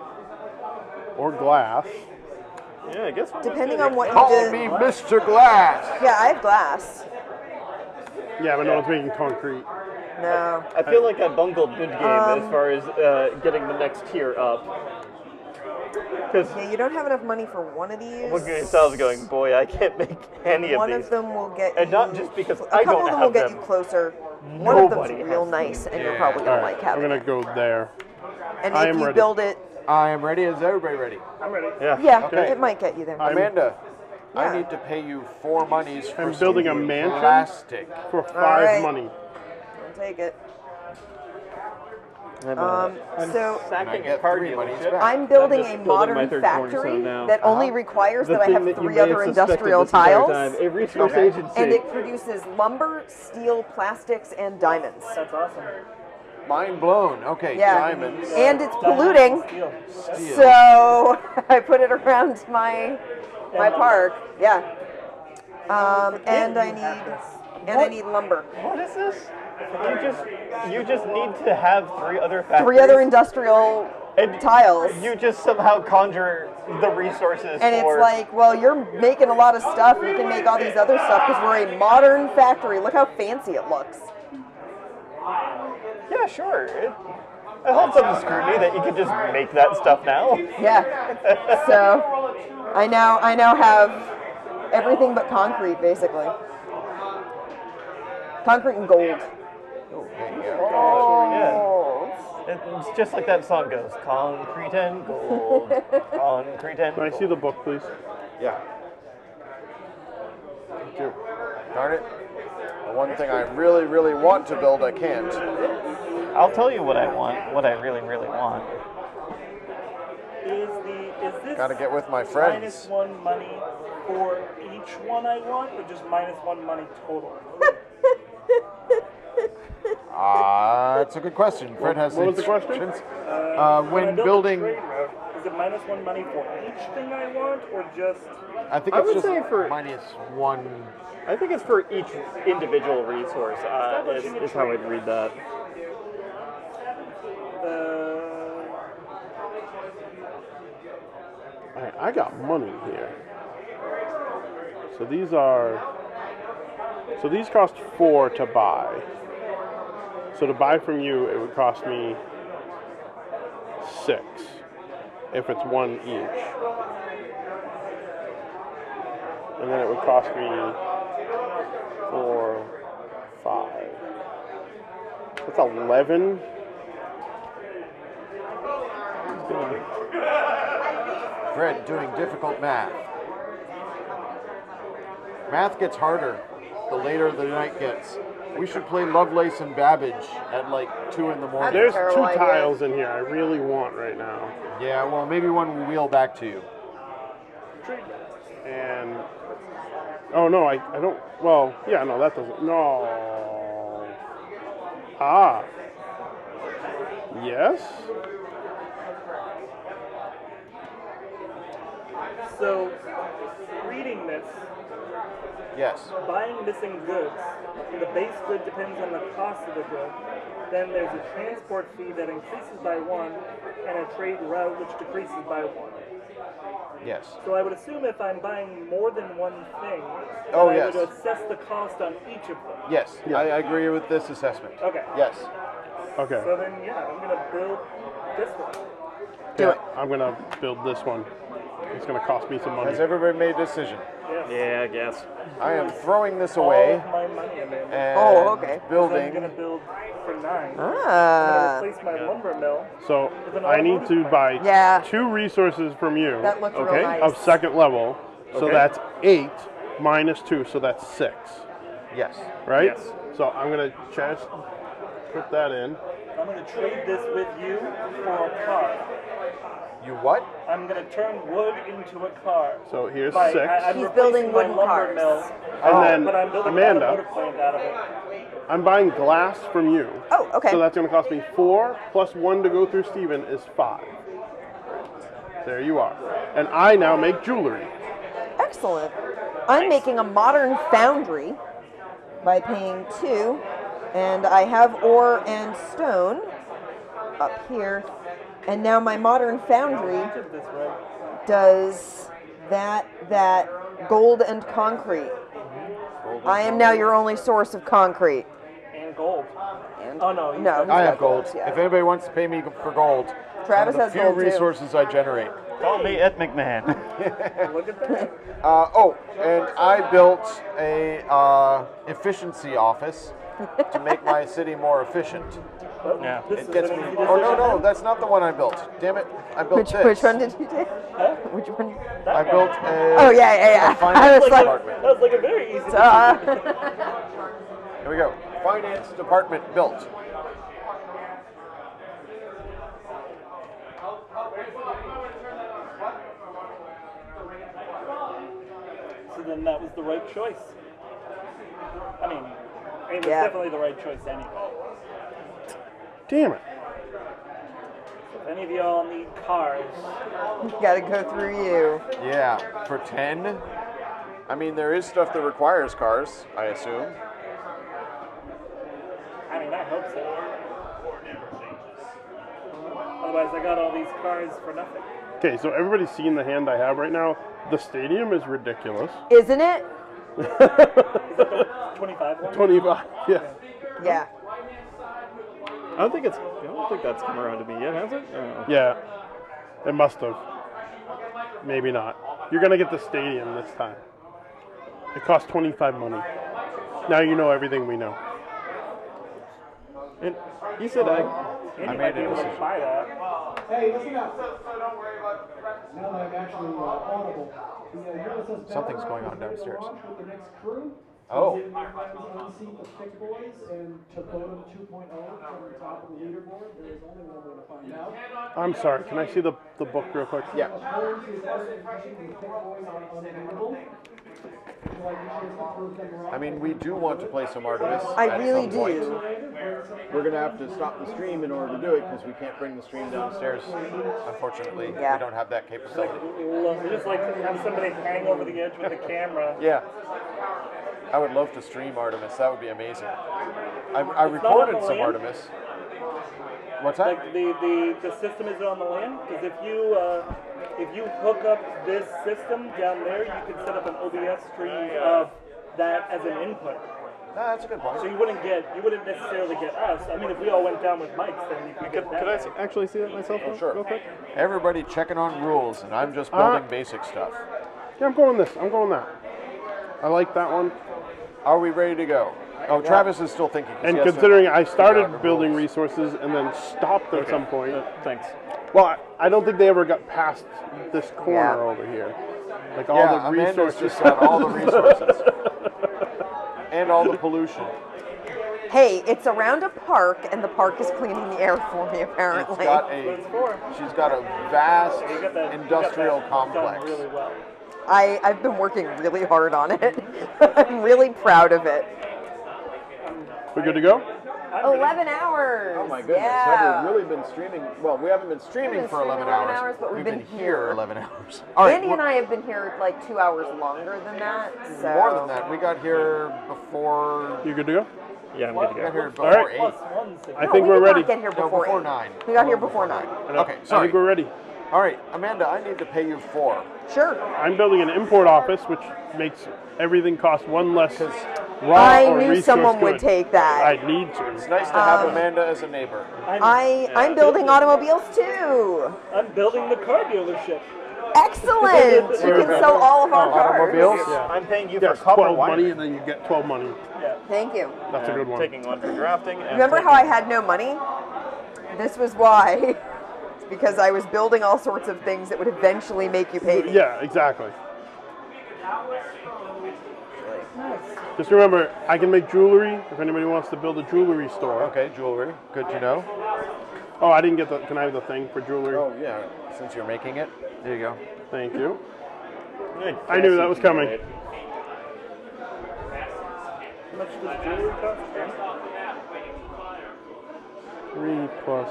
or glass. just... Yeah, I guess we're Depending just on what Call you me do. Mr. Glass. Yeah, I have glass. Yeah, but no one's making concrete. No. I feel like I bungled mid-game as far as getting the next tier up. Because Yeah, you don't have enough money for one of these. looking at yourselves going, boy, I can't make any One of of these. them will get And you. not just because a I couple don't of them have will get them. you closer. One of them's Nobody real has nice, and you're Yeah. probably All gonna right, like I'm having going to it. go there. And I if am you ready. build it, I am ready. Is everybody ready? I'm ready. Yeah. yeah, Okay. it might get you there. Amanda, Yeah. I need to pay you 4 monies for I'm building a some mansion? plastic. For 5 right. money. I'll take it. I'm So And I sacking a get card 3 monies dealership. back. I'm building just a building my modern third factory cornerstone now. that only requires The that I thing have that you 3 may other have suspected industrial this entire tiles, time, a resource Okay. agency. and it produces lumber, steel, plastics, and diamonds. That's awesome. Mind blown. Okay, Yeah. diamonds. And it's Diamond polluting, steel. Steel. so I put it around my park. Yeah. And I need lumber. What is this? You just need to have 3 other factories. 3 other industrial and tiles. You just somehow conjure the resources And for... it's like, well, you're making a lot of stuff. You can make all these other stuff because we're a modern factory. Look how fancy it looks. Yeah, sure. It holds up to scrutiny that you can just make that stuff now. Yeah. So I now have everything but concrete, basically. Concrete and gold. Yeah. It's just like that song goes. Concrete and gold. Concrete and Can I see the book, please? Yeah. Thank you. Darn it. The one thing I really, really want to build, I can't. I'll tell you what I want. What I really, really want. Is this Gotta get with my minus friends. 1 money for each one I want, or just minus 1 money total? It's a good question. Fred has what was the question? instructions. When I When build a building, trade route, is it minus 1 money for each thing I want, or just... I think I it's would just say for- minus 1. I think it's for each individual resource. Is how I'd read that. I got money here. So these cost 4 to buy. So to buy from you, it would cost me 6 if it's 1 each. And then it would cost me 4, 5. That's 11. It's gonna be Fred doing difficult math. Math gets harder the later the night gets. We should play Lovelace and Babbage at like 2 in the morning. There's Terrible 2 idea. tiles in here I really want right now. Yeah, well, maybe one will wheel back to you. And oh no, I don't. Well, yeah, no, that doesn't. No. Ah. Yes. So, reading this, Yes. buying missing goods, and the base good depends on the cost of the good. Then there's a transport fee that increases by 1, and a trade route which decreases by 1. Yes. So I would assume if I'm buying more than one thing, Oh, I yes. would assess the cost on each of them. Yes. Yeah. I agree with this assessment. Okay. Yes. Okay. So then, yeah, I'm gonna build this one. Do it. I'm gonna build this one. It's gonna cost me some money. Has everybody made a decision? Yeah, I guess. I am throwing this All away of my money in there. and Oh, okay. I'm building. gonna build for 9. Ah. I'm gonna replace my lumber mill. So With an I need to automotive buy Yeah. 2 resources from you That looks real Okay. nice. of second level. So Okay. that's 8 minus 2, so that's 6. Yes. Right? Yes. So I'm gonna just put that in. I'm gonna trade this with you for a car. You what? I'm gonna turn wood into a car. So here's By- 6. I'm He's replacing building my wooden lumber cars. mill, And then, but I'm building Amanda, an automotive plant out of it. I'm buying glass from you. Oh, okay. So that's going to cost me 4 plus 1 to go through Steven is 5. There you are. And I now make jewelry. Excellent. I'm making a modern foundry by paying 2, and I have ore and stone up here. And now my modern foundry Did this right. does that gold and concrete. I am now your only source of concrete. And gold. And Oh, no, you no, said- he's I got have gold. yeah. If anybody wants to pay me for gold, Travis one has of the gold few too. resources I generate. Call me Ed McMahon. Look at that. And I built a efficiency office to make my city more efficient. Yeah. This It is gets an me. easy Oh no, decision. no, that's not the one I built. Damn it! I built Which this. which one did you take? Huh? Which one? I built a. Oh yeah. a finance I was like, department. That was like a very easy decision. Here we go. Finance department built. So then that was the right choice. I mean, it was Yeah. definitely the right choice anyway. Damn it. If any of y'all need cars, gotta go through you. Yeah, for 10. I mean, there is stuff that requires cars, I assume. I mean, I hope so. Otherwise, I got all these cars for nothing. Okay, so everybody's seeing the hand I have right now. The stadium is ridiculous. Isn't it? 25 one? 25. Yeah. Yeah. I don't think that's come around to me yet, has it? Yeah. It must have. Maybe not. You're going to get the stadium this time. It costs 25 money. Now you know everything we know. And you said And I you made might be a able to decision. buy that. Hey, listen up. Now that I'm actually audible, Something's going on downstairs. With the next crew, Oh. Did my friends unseat the thick boys and took Totem 2.0 from the top of the leaderboard? There is only one way to find out. I'm sorry. Can I see the book real quick? Yeah. Opposed is the thick boys are unbeatable. Would you like a chance to prove them wrong? I mean, we do want to play some Artemis. I at really some point. do. We're going to have to stop the stream in order to do it because we can't bring the stream downstairs. Unfortunately, Yeah. we don't have that capability. We just like to have somebody hang over the edge with the camera. Yeah. I would love to stream Artemis. That would be amazing. I It's not on recorded the some land? Artemis. What's that? Like the system is on the land because if you hook up this system down there, you could set up an OBS stream of that as an input. No, that's a good point. So you wouldn't necessarily get us. I mean, if we all went down with mics, then you could get that. Could I actually see that myself real quick? Everybody checking on rules, and I'm just building basic stuff. Yeah, I'm going this. I'm going that. I like that one. Are we ready to go? Oh, Travis is still thinking. 'cause And he has to considering I figure out started the building rules. resources and then stopped at some point. Thanks. Well, I don't think they ever got past this corner Yeah. over here. Like all Yeah, the Amanda's resources. just got all the resources. And all the pollution. Hey, it's around a park, and the park is cleaning the air for me, It's apparently. got for. she's got a vast You got that industrial done complex. really well. I've been working really hard on it. I'm really proud of it. We good to go? 11 hours. Oh my goodness, Yeah. have we really been streaming? Well, we haven't been streaming been for 11 streaming hours. 11 hours, but we've been here here. 11 hours. All right, Andy and I have been here like 2 hours longer than that. So. more than that. We got here before. You good to go? Yeah, I'm good to We got go. here before All right. 8. Plus one. So I No, think we we're did ready. not get here No, before, before 8. 9. We got here before 9. Okay, I sorry. think we're ready. All right, Amanda, I need to pay you 4. Sure. I'm building an import office, which makes everything cost 1 less Raw I or knew resource someone would good. take that. I need to. It's nice to have Amanda as a neighbor. I'm building automobiles too. I'm building the car dealership. Excellent. You can sell all of our cars. Automobiles? Yeah. I'm paying you Yes, for copper 12 wire. money, and then you get 12 money. Thank you. That's a good one. Taking one for drafting. And Remember taking- how I had no money? This was why. It's because I was building all sorts of things that would eventually make you pay me. Yeah, exactly. Just remember, I can make jewelry if anybody wants to build a jewelry store. Okay, jewelry. Good to know. Oh, I didn't get the. Can I have the thing for jewelry? Oh, yeah. Since you're making it. There you go. Thank you. Good. I knew that was coming. How much does jewelry cost? 3 plus.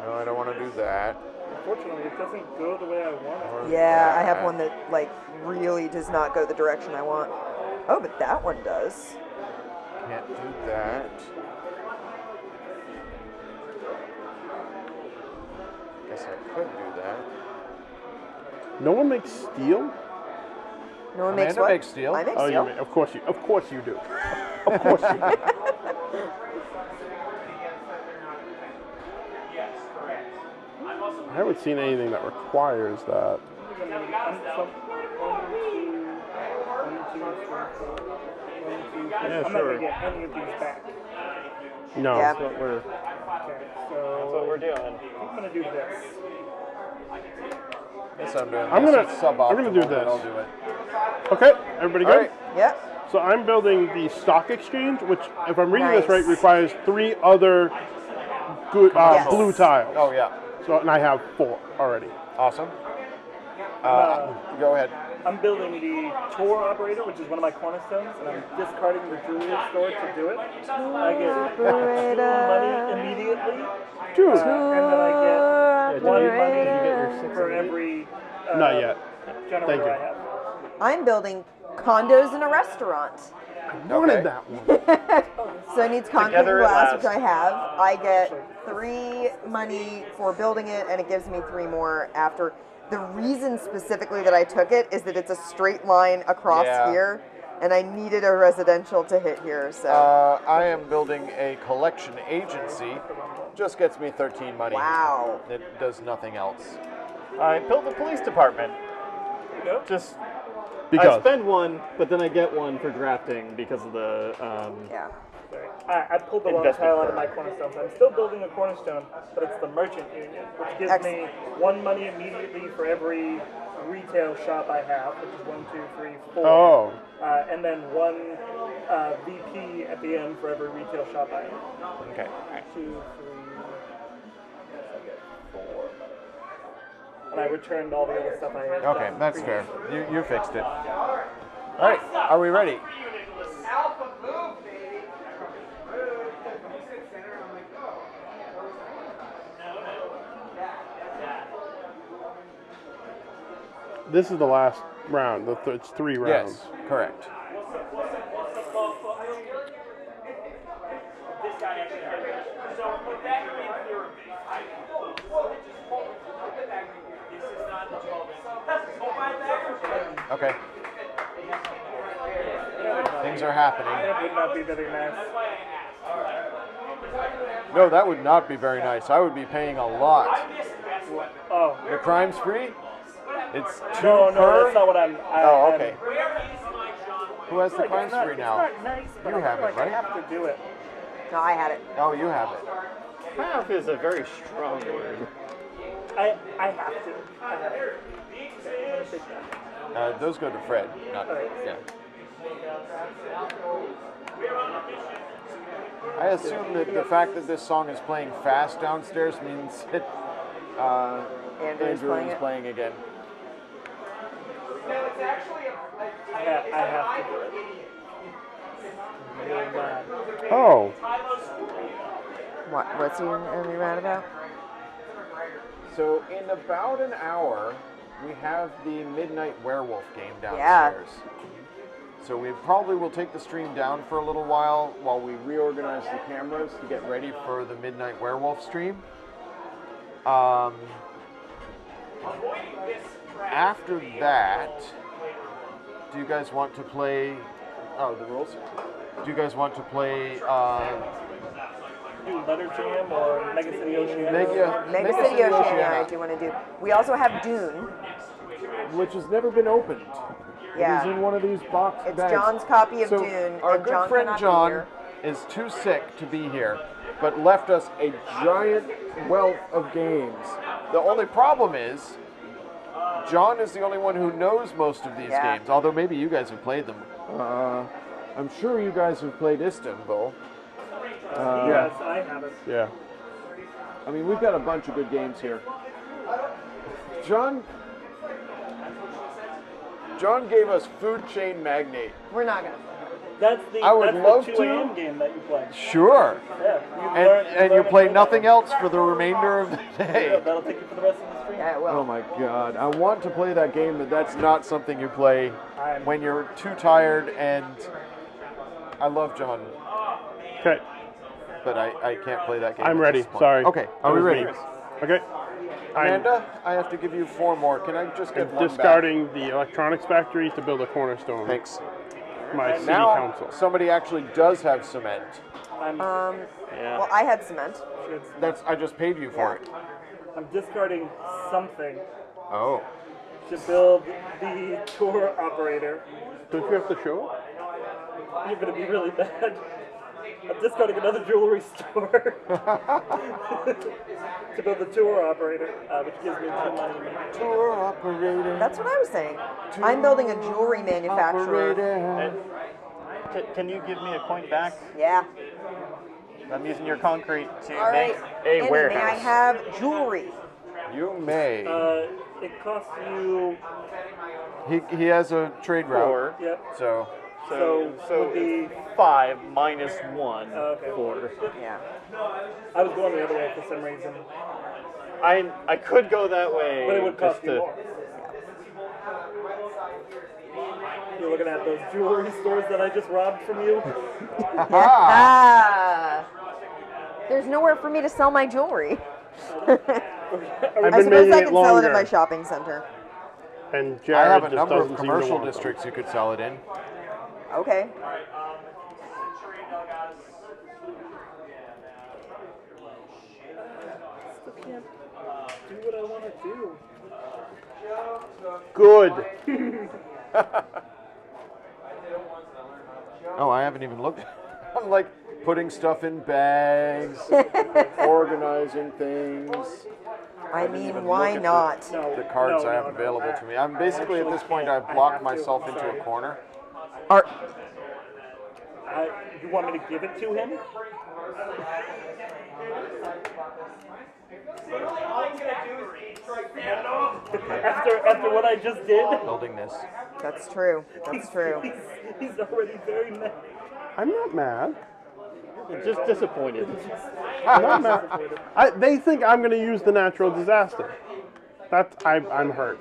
No, I don't want to do that. Unfortunately, it doesn't go the way I want it. Yeah, I have one that like really does not go the direction I want. Oh, but that one does. Can't do that. Guess I could do that. No one makes steel. No one makes Amanda what? makes steel. I make Oh, steel. you make, of course you do. Of course you do. I haven't seen anything that requires that. Yeah, I'm not sure. going to get any of these back. No. Yeah. That's what we're. Okay, That's so what we're doing. I'm going to do this. Yes, I'm doing I'm this. gonna- It's suboptimal, I'm gonna do but this. I'll do it. Okay, everybody All good? right. Yeah. So I'm building the stock exchange, which, if I'm reading this right, Nice. requires 3 other good Yes. blue tiles. Oh, yeah. So, and I have 4 already. Awesome. Go ahead. I'm building the tour operator, which is one of my cornerstones, and I'm discarding the jewelry store to do it. I get 2 money immediately, Dude, and then I get 1 money Operator. for every not yet. generator Thank you. I have. I'm building condos in a restaurant. Wanted that one. So it needs concrete Together at glass, last. which I have. I get 3 money for building it, and it gives me 3 more after. The reason specifically that I took it is that it's a straight line across Yeah. here, and I needed a residential to hit here. So I am building a collection agency. Just gets me 13 money. wow. It does nothing else. I built the police department. Just I Because. spend 1, but then I get 1 for drafting because of the. Yeah. I pulled the wrong Investment tile out of firm. my cornerstones. I'm still building a cornerstone, but it's the merchant union, which gives me 1 money immediately for every retail shop I have, which is 1, 2, 3, 4. Oh. And then 1 VP at the end for every retail shop I have. Okay. 2, 3, yes, I get 4. And I returned all the other stuff I had. Okay, that's fair. You fixed it. All right, are we ready? This is the last round. It's 3 rounds. Yes, correct. Okay. Things are happening. That would not be very nice. No, that would not be very nice. I would be paying a lot. Oh. The crime's free? It's 2 No, per? that's not what I'm. Oh, okay. Who has the Like, crimes free now? It's not nice, but You I have feel it, like right? I have to do it. No, I had it. Oh, you have it. Half is a very strong word. I have to. I have to. Okay, I'm gonna take that. Those go to Fred. Not, yeah. I assume that the fact that this song is playing fast downstairs means that Andrew playing is it. playing again. I have to do it. Really bad. Oh. What's he are you mad about? So in about an hour, we have the Midnight Werewolf game Yeah. downstairs. So we probably will take the stream down for a little while we reorganize the cameras to get ready for the Midnight Werewolf stream. After that, do you guys want to play Oh, the rules. Do you guys want to play Do Letter Jam or Mega City Oceania? Mega City Oceania, I do want to do. We also have Dune. which has never been opened. Yeah. It is in one of these box It's bags. John's copy of So Dune, our and good John friend cannot be John here. is too sick to be here, but left us a giant wealth of games. The only problem is, John is the only one who knows most of these Yeah. games, although maybe you guys have played them. I'm sure you guys have played Istanbul. Yes, I haven't. Yeah. I mean, we've got a bunch of good games here. John gave us Food Chain Magnate. We're not gonna. That's the I would love the to. 2 a.m. game that you play. Sure. Yeah, And you play nothing else for the remainder of the Yeah, day. that'll take you for the rest of the stream. Yeah, well. Oh my god. I want to play that game, but that's not something you play when you're too tired, and I love John, Okay. but I can't play that game. I'm at ready. this point. Sorry. Okay, are we That was ready? me. Okay. I'm Amanda, I have to give you 4 more. Can I just get one back? discarding the electronics factory to build a cornerstone. Thanks. My city Now, council. somebody actually does have cement. Well, I had cement. I just paid you for it. I'm discarding something Oh. to build the tour operator. Don't you have to show it? You're going to be really bad. I'm discarding another jewelry store to build the tour operator, which gives me 2 money. Tour operator. That's what I was saying. I'm building a jewelry manufacturer. Can you give me a point back? Yeah. I'm using your concrete to All right. make a Andy, warehouse. may I have jewelry? You may. It costs you. He has a trade route. 4. Yep. So So would be 5 minus 1. Okay. 4. Yeah. I was going the other way for some reason, I could go that way. but it would cost just you to- more. You're looking at those jewelry stores that I just robbed from you. Ah. There's nowhere for me to sell my jewelry. I've I been suppose making I it can sell it at longer. my shopping center. And I Jared have a just number doesn't of seem to commercial want them. districts you could sell it in. Okay. Still can't do what I want to do. Good. Oh, I haven't even looked. I'm like putting stuff in bags, organizing things. I even mean, look why at not? The cards I have available to me. I'm basically at this point I've blocked myself into a corner. Are, You want me to give it to him? After what I just did? Building this. that's true. That's true. He's already very mad. I'm not mad. Just disappointed. I'm not mad. They think I'm going to use the natural disaster. I'm hurt.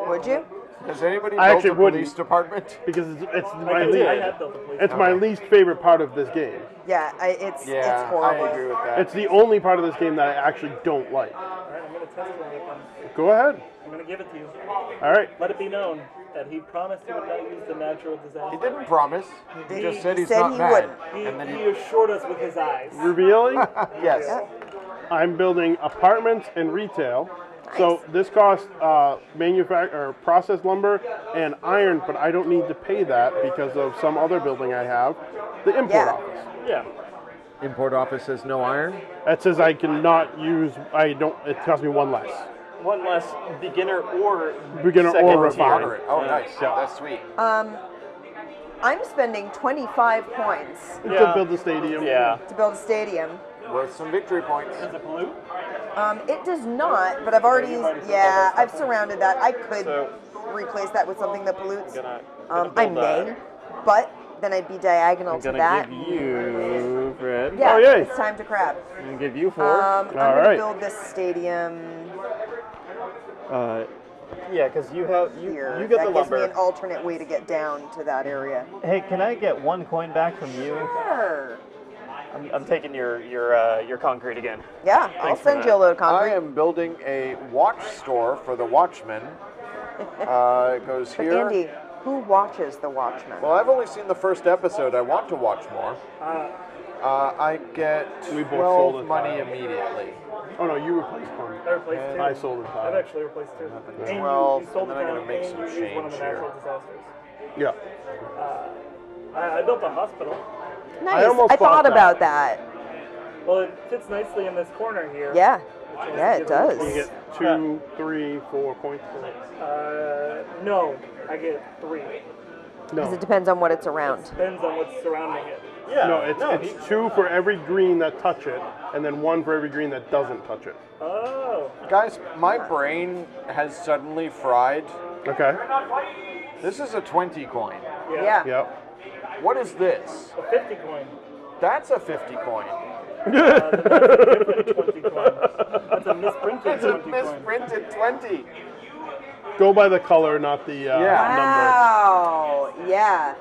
Would you? Has anybody I built actually a wouldn't. police department? Because it's I my did. I least. had built the place. It's my least favorite part of this game. Yeah, it's Yeah, it's horrible. I agree with that. It's the only part of this game that I actually don't like. Alright, I'm going to test one with him. Go ahead. I'm going to give it to you. All right. Let it be known that he promised he would not use the natural He disaster. didn't promise. He just said he's said not he mad. wouldn't. And then He assured us with his eyes. Revealing. yes. I'm building apartments and retail. So this costs processed lumber and iron, but I don't need to pay that because of some other building I have, the import Yeah. office. Yeah. Import office says no iron. That says I cannot use. It costs me 1 less. 1 less beginner or Beginner or second refined. tier. Oh, nice. Yeah. That's sweet. I'm spending 25 points To build the stadium. Yeah. to build a stadium. Worth some victory points. Is it blue? It does not, but I've already, I've surrounded that. I could So- replace that with something that pollutes. Gonna I build may, that. but then I'd be diagonal I'm to gonna that. give you, Fred. Yeah, Oh, yay. it's time to crab. I'm gonna give you 4. I'm All gonna right. build this stadium Yeah, because you have here. you get that the gives me lumber. an alternate way to get down to that area. Hey, can I get 1 coin back from you? Sure. I'm taking your concrete again. Yeah, I'll Thanks for send that. you a load of I concrete. am building a watch store for the Watchmen. It goes But here. Andy, Who watches The Watchmen? Well, I've only seen the first episode. I want to watch more. I get We both sold 12 a money tile. immediately. Oh no, you replaced one. I replaced two. I sold a I've tile. actually replaced two. And 12, you sold and the then I'm town, gonna make and some you used one of the change natural here. disasters. Yeah. I built a hospital. Nice. almost I thought bought that. about that. Well, it fits nicely in this corner here. Yeah. which is Yeah, it good. does. You get 2, 3, 4 points for it. No, I get 3. Because No. it depends on what it's around. Depends on what's surrounding it. Yeah. No, it's 2 for every green that touch it, and then 1 for every green that doesn't touch it. Oh. Guys, my brain has suddenly fried. Okay. This is a 20 coin. Yeah. Yep. What is this? A 50 coin. That's a 50 coin. That's a different 20 coin. That's a misprinted It's a 20 coin. misprinted 20. Go by the color, not the number. Wow. Yeah.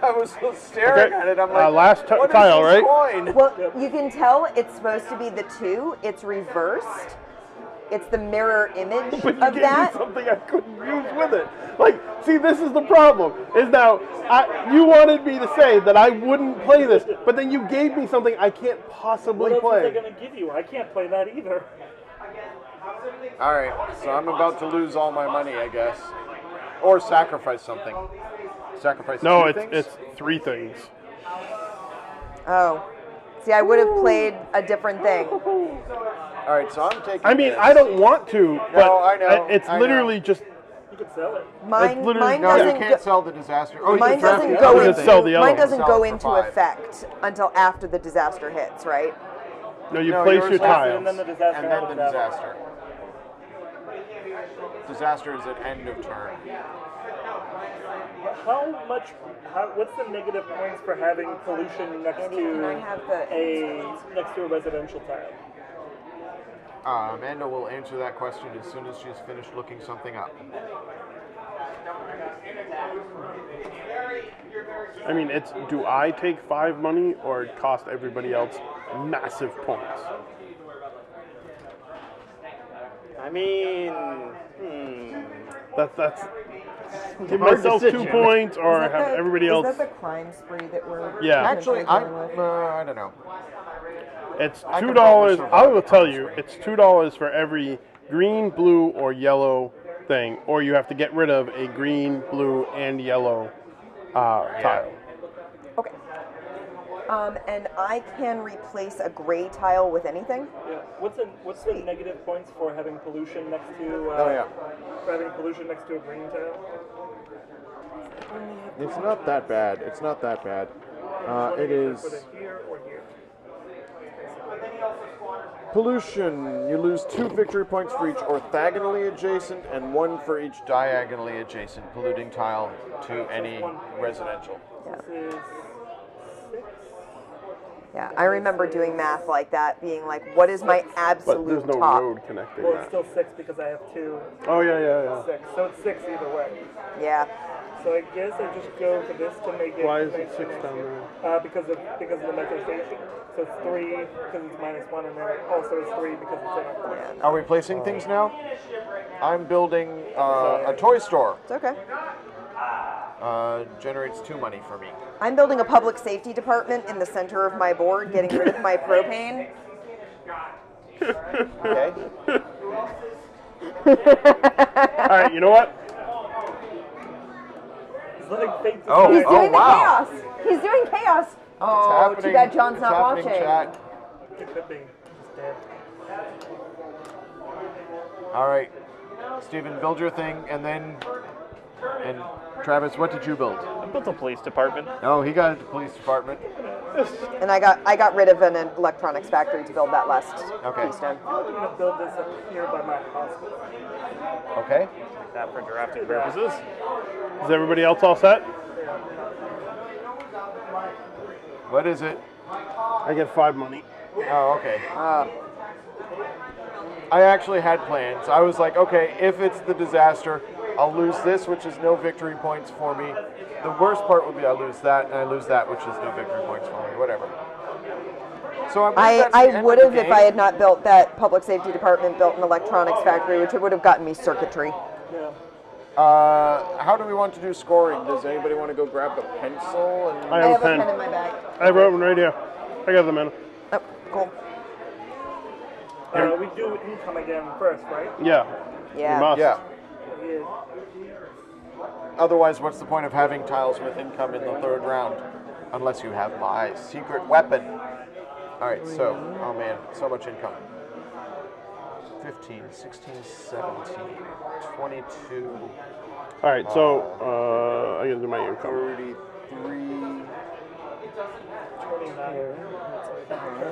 I was so staring Okay, at it. I'm like, last what is tile, this right? coin? Well, you can tell it's supposed to be the 2. It's reversed. It's the mirror image But you of gave that. me something I couldn't use with it. Like, see, this is the problem. Is now, you wanted me to say that I wouldn't play this, but then you gave me something I can't possibly What else play. is they going to give you? I can't play that either. All right, so I'm about to lose all my money, I guess, or sacrifice something. Sacrifice. No, two it's things? it's 3 things. Oh. See, I would have played a different thing. All right, so I'm taking. I mean, this. I don't want to, but I know, it's I know. literally just. You could sell it. Mine literally- No, you doesn't can't go, sell the disaster. Oh, you mine can draft doesn't the go other in- thing. sell the other mine one. doesn't Sell go it for into 5. effect until after the disaster hits, right? No, you No, place yours your is- tiles. And then the disaster. And then the happens after. disaster. Disaster is at end of turn. What's the negative points for having pollution next Andy, can I have the- next to a residential tile? Amanda will answer that question as soon as she's finished looking something up. I mean, it's do I take 5 money or it cost everybody else massive points? I mean, That's give Hard myself decision. 2 points or Is that have the- everybody else. Is that the crime spree that we're Yeah. Actually, potentially dealing with? I don't know. It's I can $2. probably I will survive tell the you, crime it's $2 for every green, blue, or yellow thing, or you have to get rid of a green, blue, and yellow tile. Okay. And I can replace a gray tile with anything? Yeah. What's the negative points for having pollution next to? Oh yeah. For having pollution next to a green tile. It's not that bad. It's not that bad. Wanna It either is Put it here or here. pollution. You lose 2 victory points for each orthogonally adjacent and 1 for each diagonally adjacent polluting tile to any residential. This is 6. Yeah, I remember doing math like that, being like, what is my But absolute there's no top? road connecting Well, it's that. still 6 because I have 2. Oh yeah. 6. So it's 6 either way. Yeah. So I guess I just go for this to make it. Why is it nice 6 and down easier. there? Because of the metro station. So it's 3 because it's -1, and then also it's 3 because it's in a. Are we placing things now? I'm building a toy store. It's okay. Generates 2 money for me. I'm building a public safety department in the center of my board, getting rid of my propane. Okay. All right, you know what? It's like fate to Oh, He's decide. doing the wow. chaos. He's doing chaos. Oh, too bad John's It's not happening, watching. Chat. It could be. It's dead. All right, Steven, build your thing, and Travis, what did you build? I built a police department. Oh, he got it to police department. And I got rid of an electronics factory to build that last Okay. keystone. I'm gonna build this up here by my hospital. Okay. Like that for drafting purposes. Is everybody else all set? What is it? I get 5 money. Oh, okay. I actually had plans. I was like, okay, if it's the disaster, I'll lose this, which is no victory points for me. The worst part would be I lose that, and I lose that, which is no victory points for me. Whatever. So I would have, if I had not built that public safety department, built an electronics factory, which would have gotten me circuitry. Yeah. How do we want to do scoring? Does anybody want to go grab a pencil? And I I have have a pen. in my bag. I have one right here. I got the pen. Oh, cool. We do income again first, right? Yeah. Yeah. You must. Yeah. Yeah. Otherwise, what's the point of having tiles with income in the third round? Unless you have my secret weapon. All right, so, oh man, so much income. 15, 16, 17, 22, All right, so I gotta do my income. 33,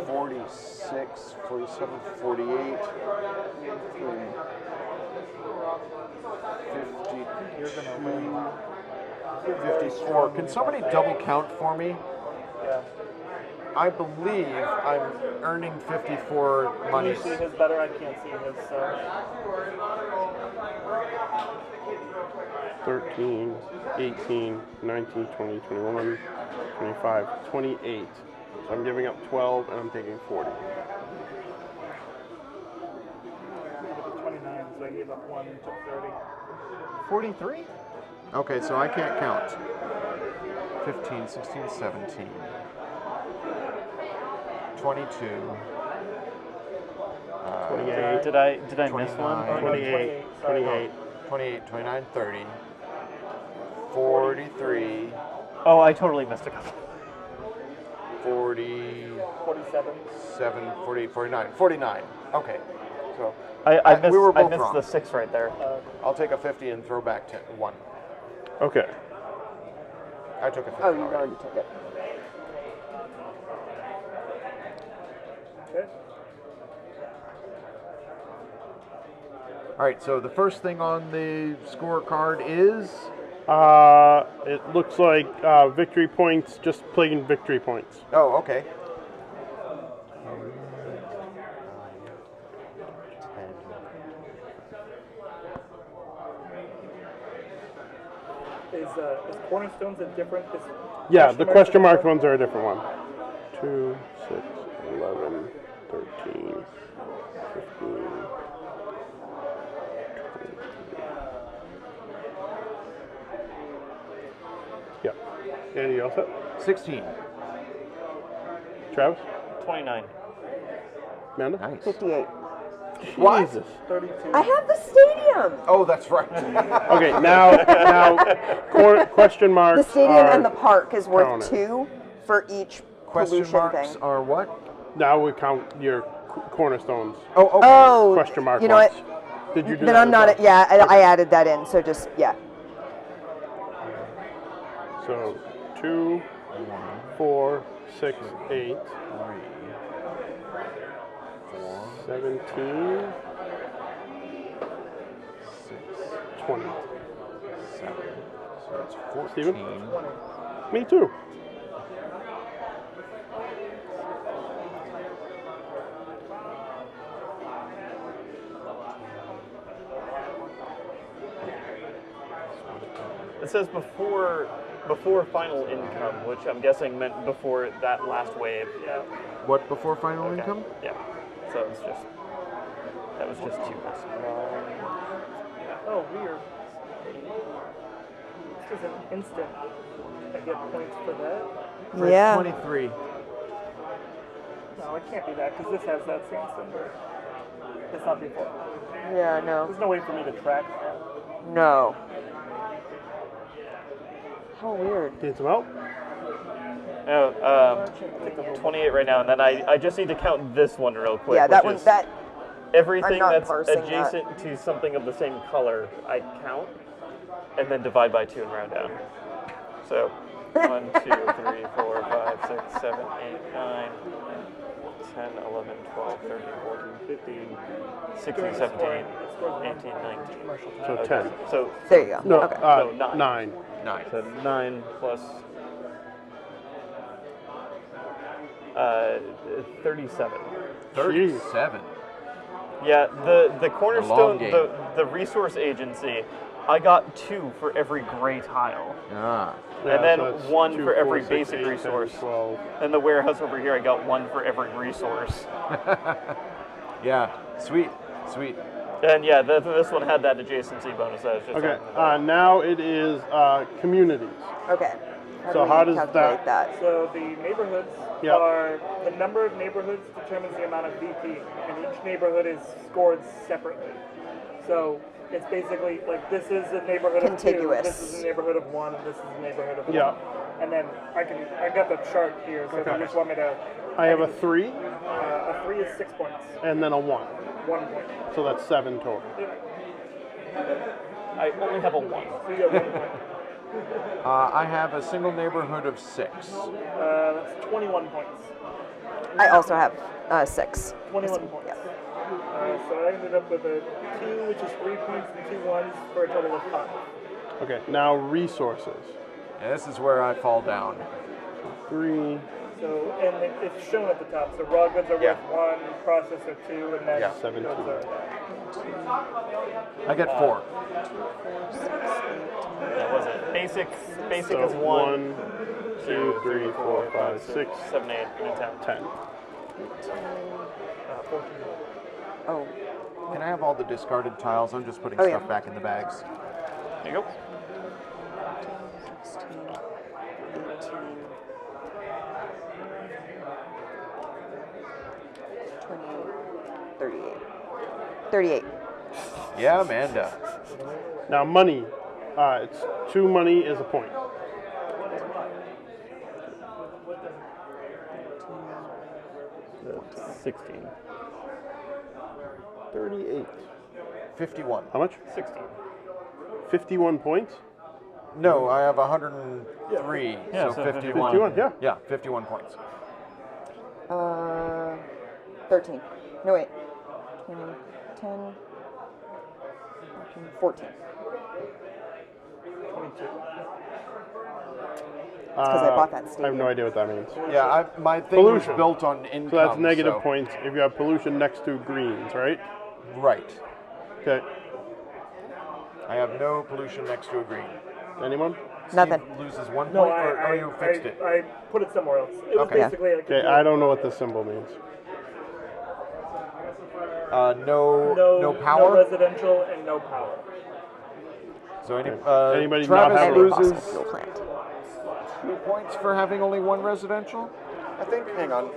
46, 47, 48, 52, 54. Can somebody double count for me? Yeah. I believe I'm earning 54 Can money. you see his better? I can't see his, so. 13, 18, 19, 20, 21, 25, 28. So I'm giving up 12 and I'm taking 40. 29, so I gave up 1 and took 30. 43? Okay, so I can't count. 15, 16, 17, 22, 28, Did I miss 29, one? 28, 28. 28, 29, 30, 43, Oh, I totally missed a couple. 47, 47. 48, 49. 49. Okay. So I we missed, were I both missed wrong. the 6 right there. I'll take a 50 and throw back 1. Okay. I took a 50. Oh, you already. already took it. Okay. All right, so the first thing on the scorecard is It looks like victory points, just plain victory points. oh, okay. 10. Is Cornerstones a different? Is Yeah, the question mark one. ones are a different one. 2, 6, 11, 13, 15. Yeah. Andy, you all set? 16. Travis? 29. Amanda? Nice. 58. What? Jesus. 32. I have the stadium. Oh, that's right. Okay, now, question marks. The stadium are, and the park is worth counted. 2 for each Question pollution marks thing. are what? Now we count your cornerstones. Oh, okay. Oh, Question mark You know ones. what? Did you do Then that I'm as not. well? Yeah, I added that in. So just yeah. So 2, 4, 6, 8, 17, 20. 7. So it's 14. Steven? Me too. It says before final income, which I'm guessing meant before that last wave. Yeah. What before final Okay. income? Yeah. So it was that was just 2 less. Oh, weird. This is an instant. I get points for that. For Yeah. 23. No, it can't be that because this has that same symbol. It's not before. Yeah. No. There's no way for me to track that. No. How weird. Need some help? No, 28 right now, and then I just need to count this one real quick. Yeah, that which one. is That. everything I'm not that's parsing adjacent to something of the same color, I count, and then divide by 2 and round down. So 1, 2, 3, 4, 5, 6, 7, 8, 9, 10, 11, 12, 13, 14, 15, 16, 17, 18, 19. So 10. So There you go. No, Okay. No, 9. 9. 9. So 9 plus 37. 37. Yeah, the cornerstone, game. the resource agency, I got 2 for every gray tile. Ah. And then so that's 1 2, for 4, every 6, basic 8, 10, resource. 12. And the warehouse over here, I got 1 for every resource. Yeah. Sweet. Sweet. And yeah, this one had that adjacency bonus that I was just Okay, talking about. now it is communities. Okay. So do how we does calculate that- So the neighborhoods Yep. are, the number of neighborhoods determines the amount of VP, and each neighborhood is scored separately. So it's basically like this is a neighborhood Contiguous. of 2, this is a neighborhood of 1, and this is a neighborhood of 1. Yeah. And then I got the chart here, so if you just want me to. I have a 3 A 3 is 6 points, and then a 1. 1 point. So that's 7 total. I only have a 1. So you got 1 point. I have a single neighborhood of 6. That's 21 points. I also have 6. 21 points. Yep. So I ended up with a 2, which is 3 points, and 2 ones for a total of 5. Okay, now resources. And this is where I fall down. 3, So, and it's shown at the top. So raw goods are Yeah. worth 1, processor 2, and then Yeah. goods 17. I get 4. That was it. Basic so is 1, 1, 2, 3, 4, 5, 6, 7, 8, and 10. 10. 14. Oh. Can I have all the discarded tiles? I'm just putting Oh, stuff yeah. back in the bags. There you go. 16, 18, 20, 38. 38. Yeah, Amanda. Now money. It's 2 money is a point. 16. 38. 51. How much? 16. 51 points? No, I have 103, Yeah, so so 51. 51, yeah. Yeah, 51 points. 13. No, wait. 20, 10, 14. 22. Because I bought that I have stadium. no idea what that means. Yeah, my thing was Pollution. built on income. So that's negative so- points if you have pollution next to greens, right? Right. Okay. I have no pollution next to a green. Anyone? Nothing. Steve loses 1 No, point, or you fixed it? I put it somewhere else. It was Okay. Yeah. basically like. Okay, I don't know what this symbol means. No power. No residential and no power. So Anybody not Travis have a- Fossil loses fuel plant. 2 points for having only 1 residential. I think. Hang on.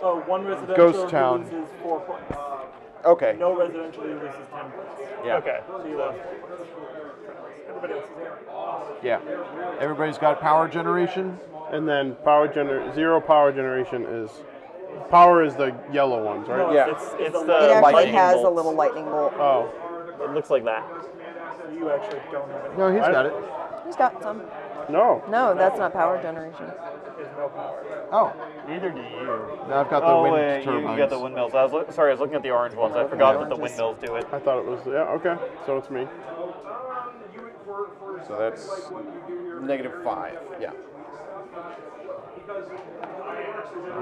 Oh, 1 residential Ghost town. loses 4 points. Okay. No residential loses 10 points. Yeah. Okay. So you lost 4 points. Everybody else is here. Yeah. Everybody's got power generation. And then zero power generation is power is the yellow ones, right? No, Yeah. It's It the actually lightning has a bolts. little lightning bolt. Oh, It looks like that. You actually don't have any. No, he's got it. He's got some. no. No, that's not power generation. There's no power. Oh, Neither do you. now I've got the Oh, wind wait, turbines. you got the windmills. Sorry, I was looking at the orange ones. I forgot that the windmills do it. I thought it was, yeah, okay. So it's me. So that's -5. Yeah.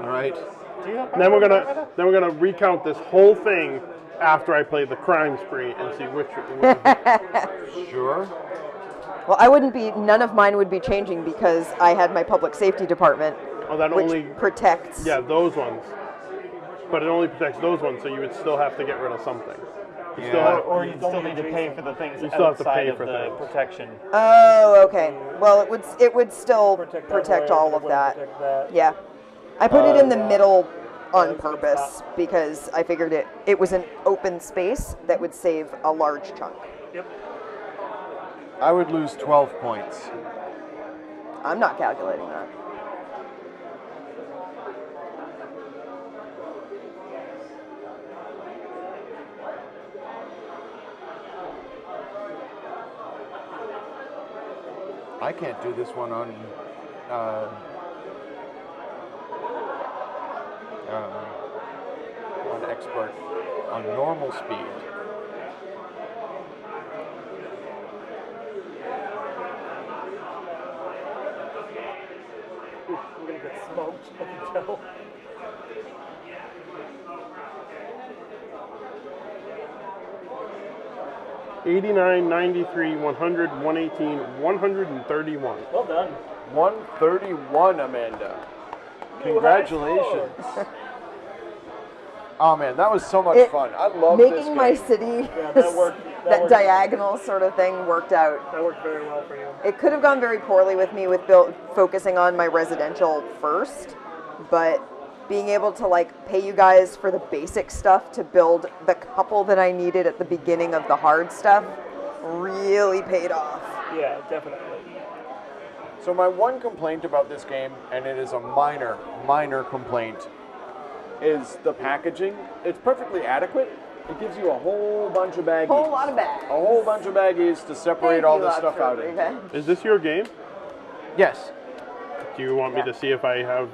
All right. Do you have Then we're gonna recount this whole thing after I play the crime spree and see which Sure. Well, none of mine would be changing because I had my public safety department, Oh, that which only protects. yeah, those ones. But it only protects those ones, so you would still have to get rid of something. You still Yeah. have, Or you still need to pay for the things You still have to outside pay of for the things. protection. Oh, okay. Well, it would still Protect protect that way, all it of wouldn't that. protect that. Yeah. I put it in the middle on purpose because I figured it was an open space that would save a large chunk. Yep. I would lose 12 points. I'm not calculating that. I can't do this one on expert on normal speed. I'm gonna get smoked. I can tell. $89, $93, $100, $118, $131. Well done. 131, Amanda. Congratulations. Oh man, that was so much fun. I love this Making game. my city, Yeah, that worked. that worked. diagonal sort of thing worked out. That worked very well for you. It could have gone very poorly with me with focusing on my residential first, but being able to like pay you guys for the basic stuff to build the couple that I needed at the beginning of the hard stuff really paid off. Yeah, definitely. So my one complaint about this game, and it is a minor complaint, is the packaging. It's perfectly adequate. It gives you a whole bunch of baggies. Whole lot of bags. A whole bunch of baggies to separate all this stuff out in. Is this your game? Yes. Do you want me to see if I have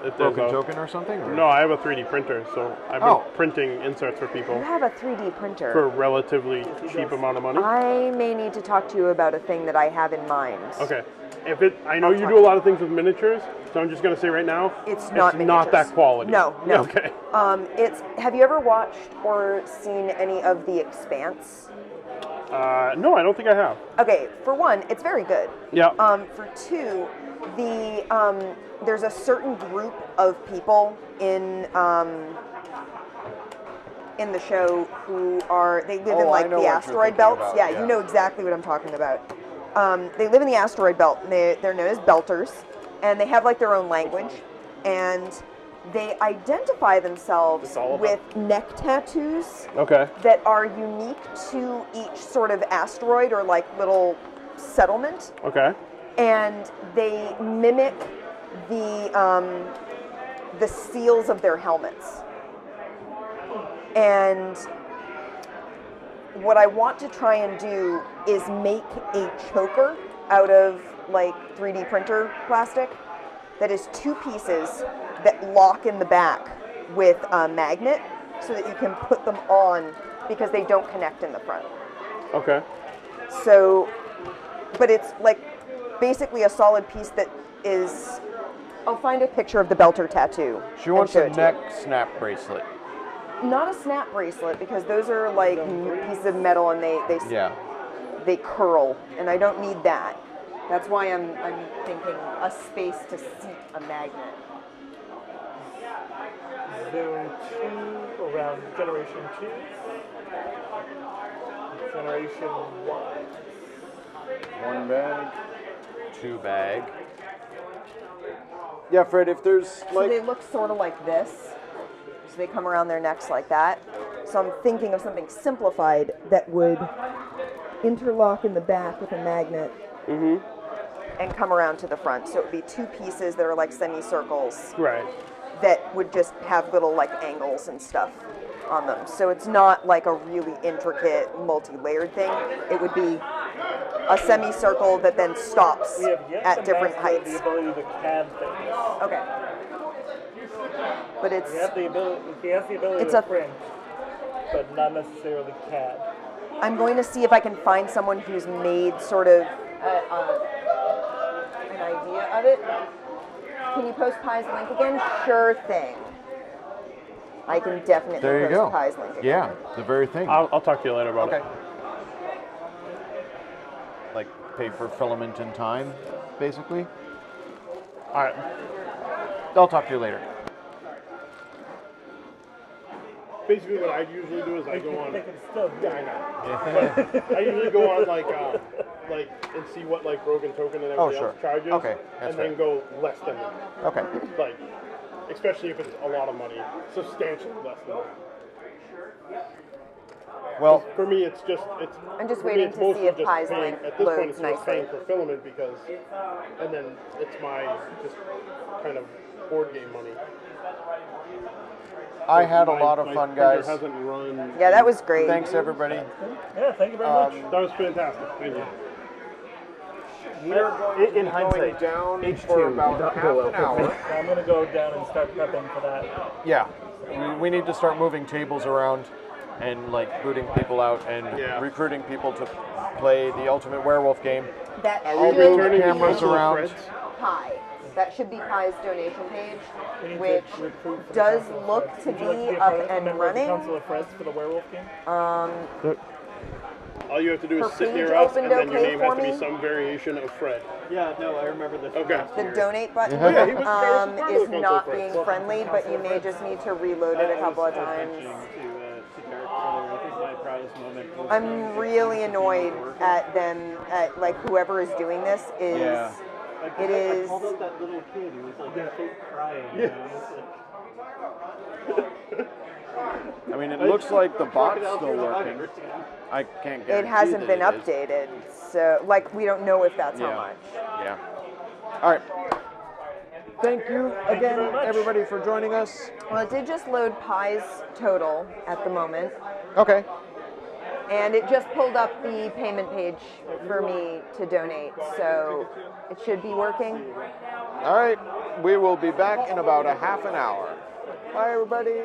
if there's Broken a token or something? Or? No, I have a 3D printer, so I've been printing inserts for people You have a 3D printer. for a relatively cheap amount of money. I may need to talk to you about a thing that I have in mind. Okay. I know you do a lot of things with miniatures, so I'm just going to say right now, It's not not that quality. No. Okay. Have you ever watched or seen any of The Expanse? No, I don't think I have. Okay, for one, it's very good. Yeah. For two, there's a certain group of people in the show who they live in like the asteroid belts. about, Yeah, yeah. you know exactly what I'm talking about. They live in the asteroid belt. And they're known as Belters, and they have like their own language, and they identify themselves with neck tattoos Okay. that are unique to each sort of asteroid or like little settlement. Okay. And they mimic the seals of their helmets. And what I want to try and do is make a choker out of like 3D printer plastic that is two pieces that lock in the back with a magnet so that you can put them on because they don't connect in the front. Okay. So, but it's like basically a solid piece that is, I'll find a picture of the Belter tattoo. She wants and show a it to you. neck snap bracelet. Not a snap bracelet because those are like pieces of metal and they curl, and I don't need that. That's why I'm thinking a space to seat a magnet. Zone 2 around Generation 2. Generation 1. One bag, two bag. Yeah, Fred, if there's So they look sort of like this. So they come around their necks like that. So I'm thinking of something simplified that would interlock in the back with a magnet and come around to the front. So it would be two pieces that are like semicircles Right. that would just have little like angles and stuff on them. So it's not like a really intricate multi-layered thing. It would be a semicircle that then stops We have yet at to different master heights. the ability to CAD things. Okay. But it's He has the ability It's to a- print, but not necessarily CAD. I'm going to see if I can find someone who's made sort of an idea of it. Can you post Pi's link again? Sure thing. I can definitely There you post go. Pi's link again. Yeah, the very thing. I'll talk to you later about Okay. it. Like pay for filament and time, basically. All right. I'll talk to you later. Basically, what I usually do is I go on. They can still do I it. know. I usually go on like and see what like broken token and everything sure. else charges. Okay, that's and then fair. go less than that. Okay. Like, especially if it's a lot of money, substantially less than that. Well, For me, it's I'm just for me, waiting it's to see mostly if just Pi's paying, link at this point, loads it's just paying nicely. for filament because, and then it's my just kind of board game money. I had a My- lot of my fun, printer guys. Hasn't run. Yeah, that was great. Thanks, everybody. Yeah, thank you very much. That was fantastic. Thank you. We're going to be going down for about half an hour. I'm going to go down and start prepping for that. Yeah, we need to start moving tables around and like booting people out and Yeah. recruiting people to play the Ultimate Werewolf game. That Are we should returning be the cameras Council of around. Freds? Pi. That should be Pi's donation page, We need which to recruit for the does Council of look Freds. to Would you like be a up member and of the running. Council of Freds for the werewolf game? All you have to do is Her sit near page us, and opened then your okay name has for to be me? some variation of Fred. Yeah, no, I remember this. from Okay. last The year. donate button Oh, yeah, he was very is surprised when not Fred. being friendly, but you may just need to reload it a couple of times. To Derek earlier, I think my proudest moment was I'm really annoyed at them, at like whoever is doing this is. Yeah. It is. I called out that little kid who was like fake crying. You know? It's like, I mean, it looks like the bot's still working. I can't guarantee It hasn't been that it is. updated, so like we don't know if that's how Yeah. much. Yeah. All right. Thank you again, everybody, for joining us. Well, it did just load Pi's total at the moment, Okay. and it just pulled up the payment page for me to donate, so it should be working. All right. We will be back in about a half an hour. Bye, everybody.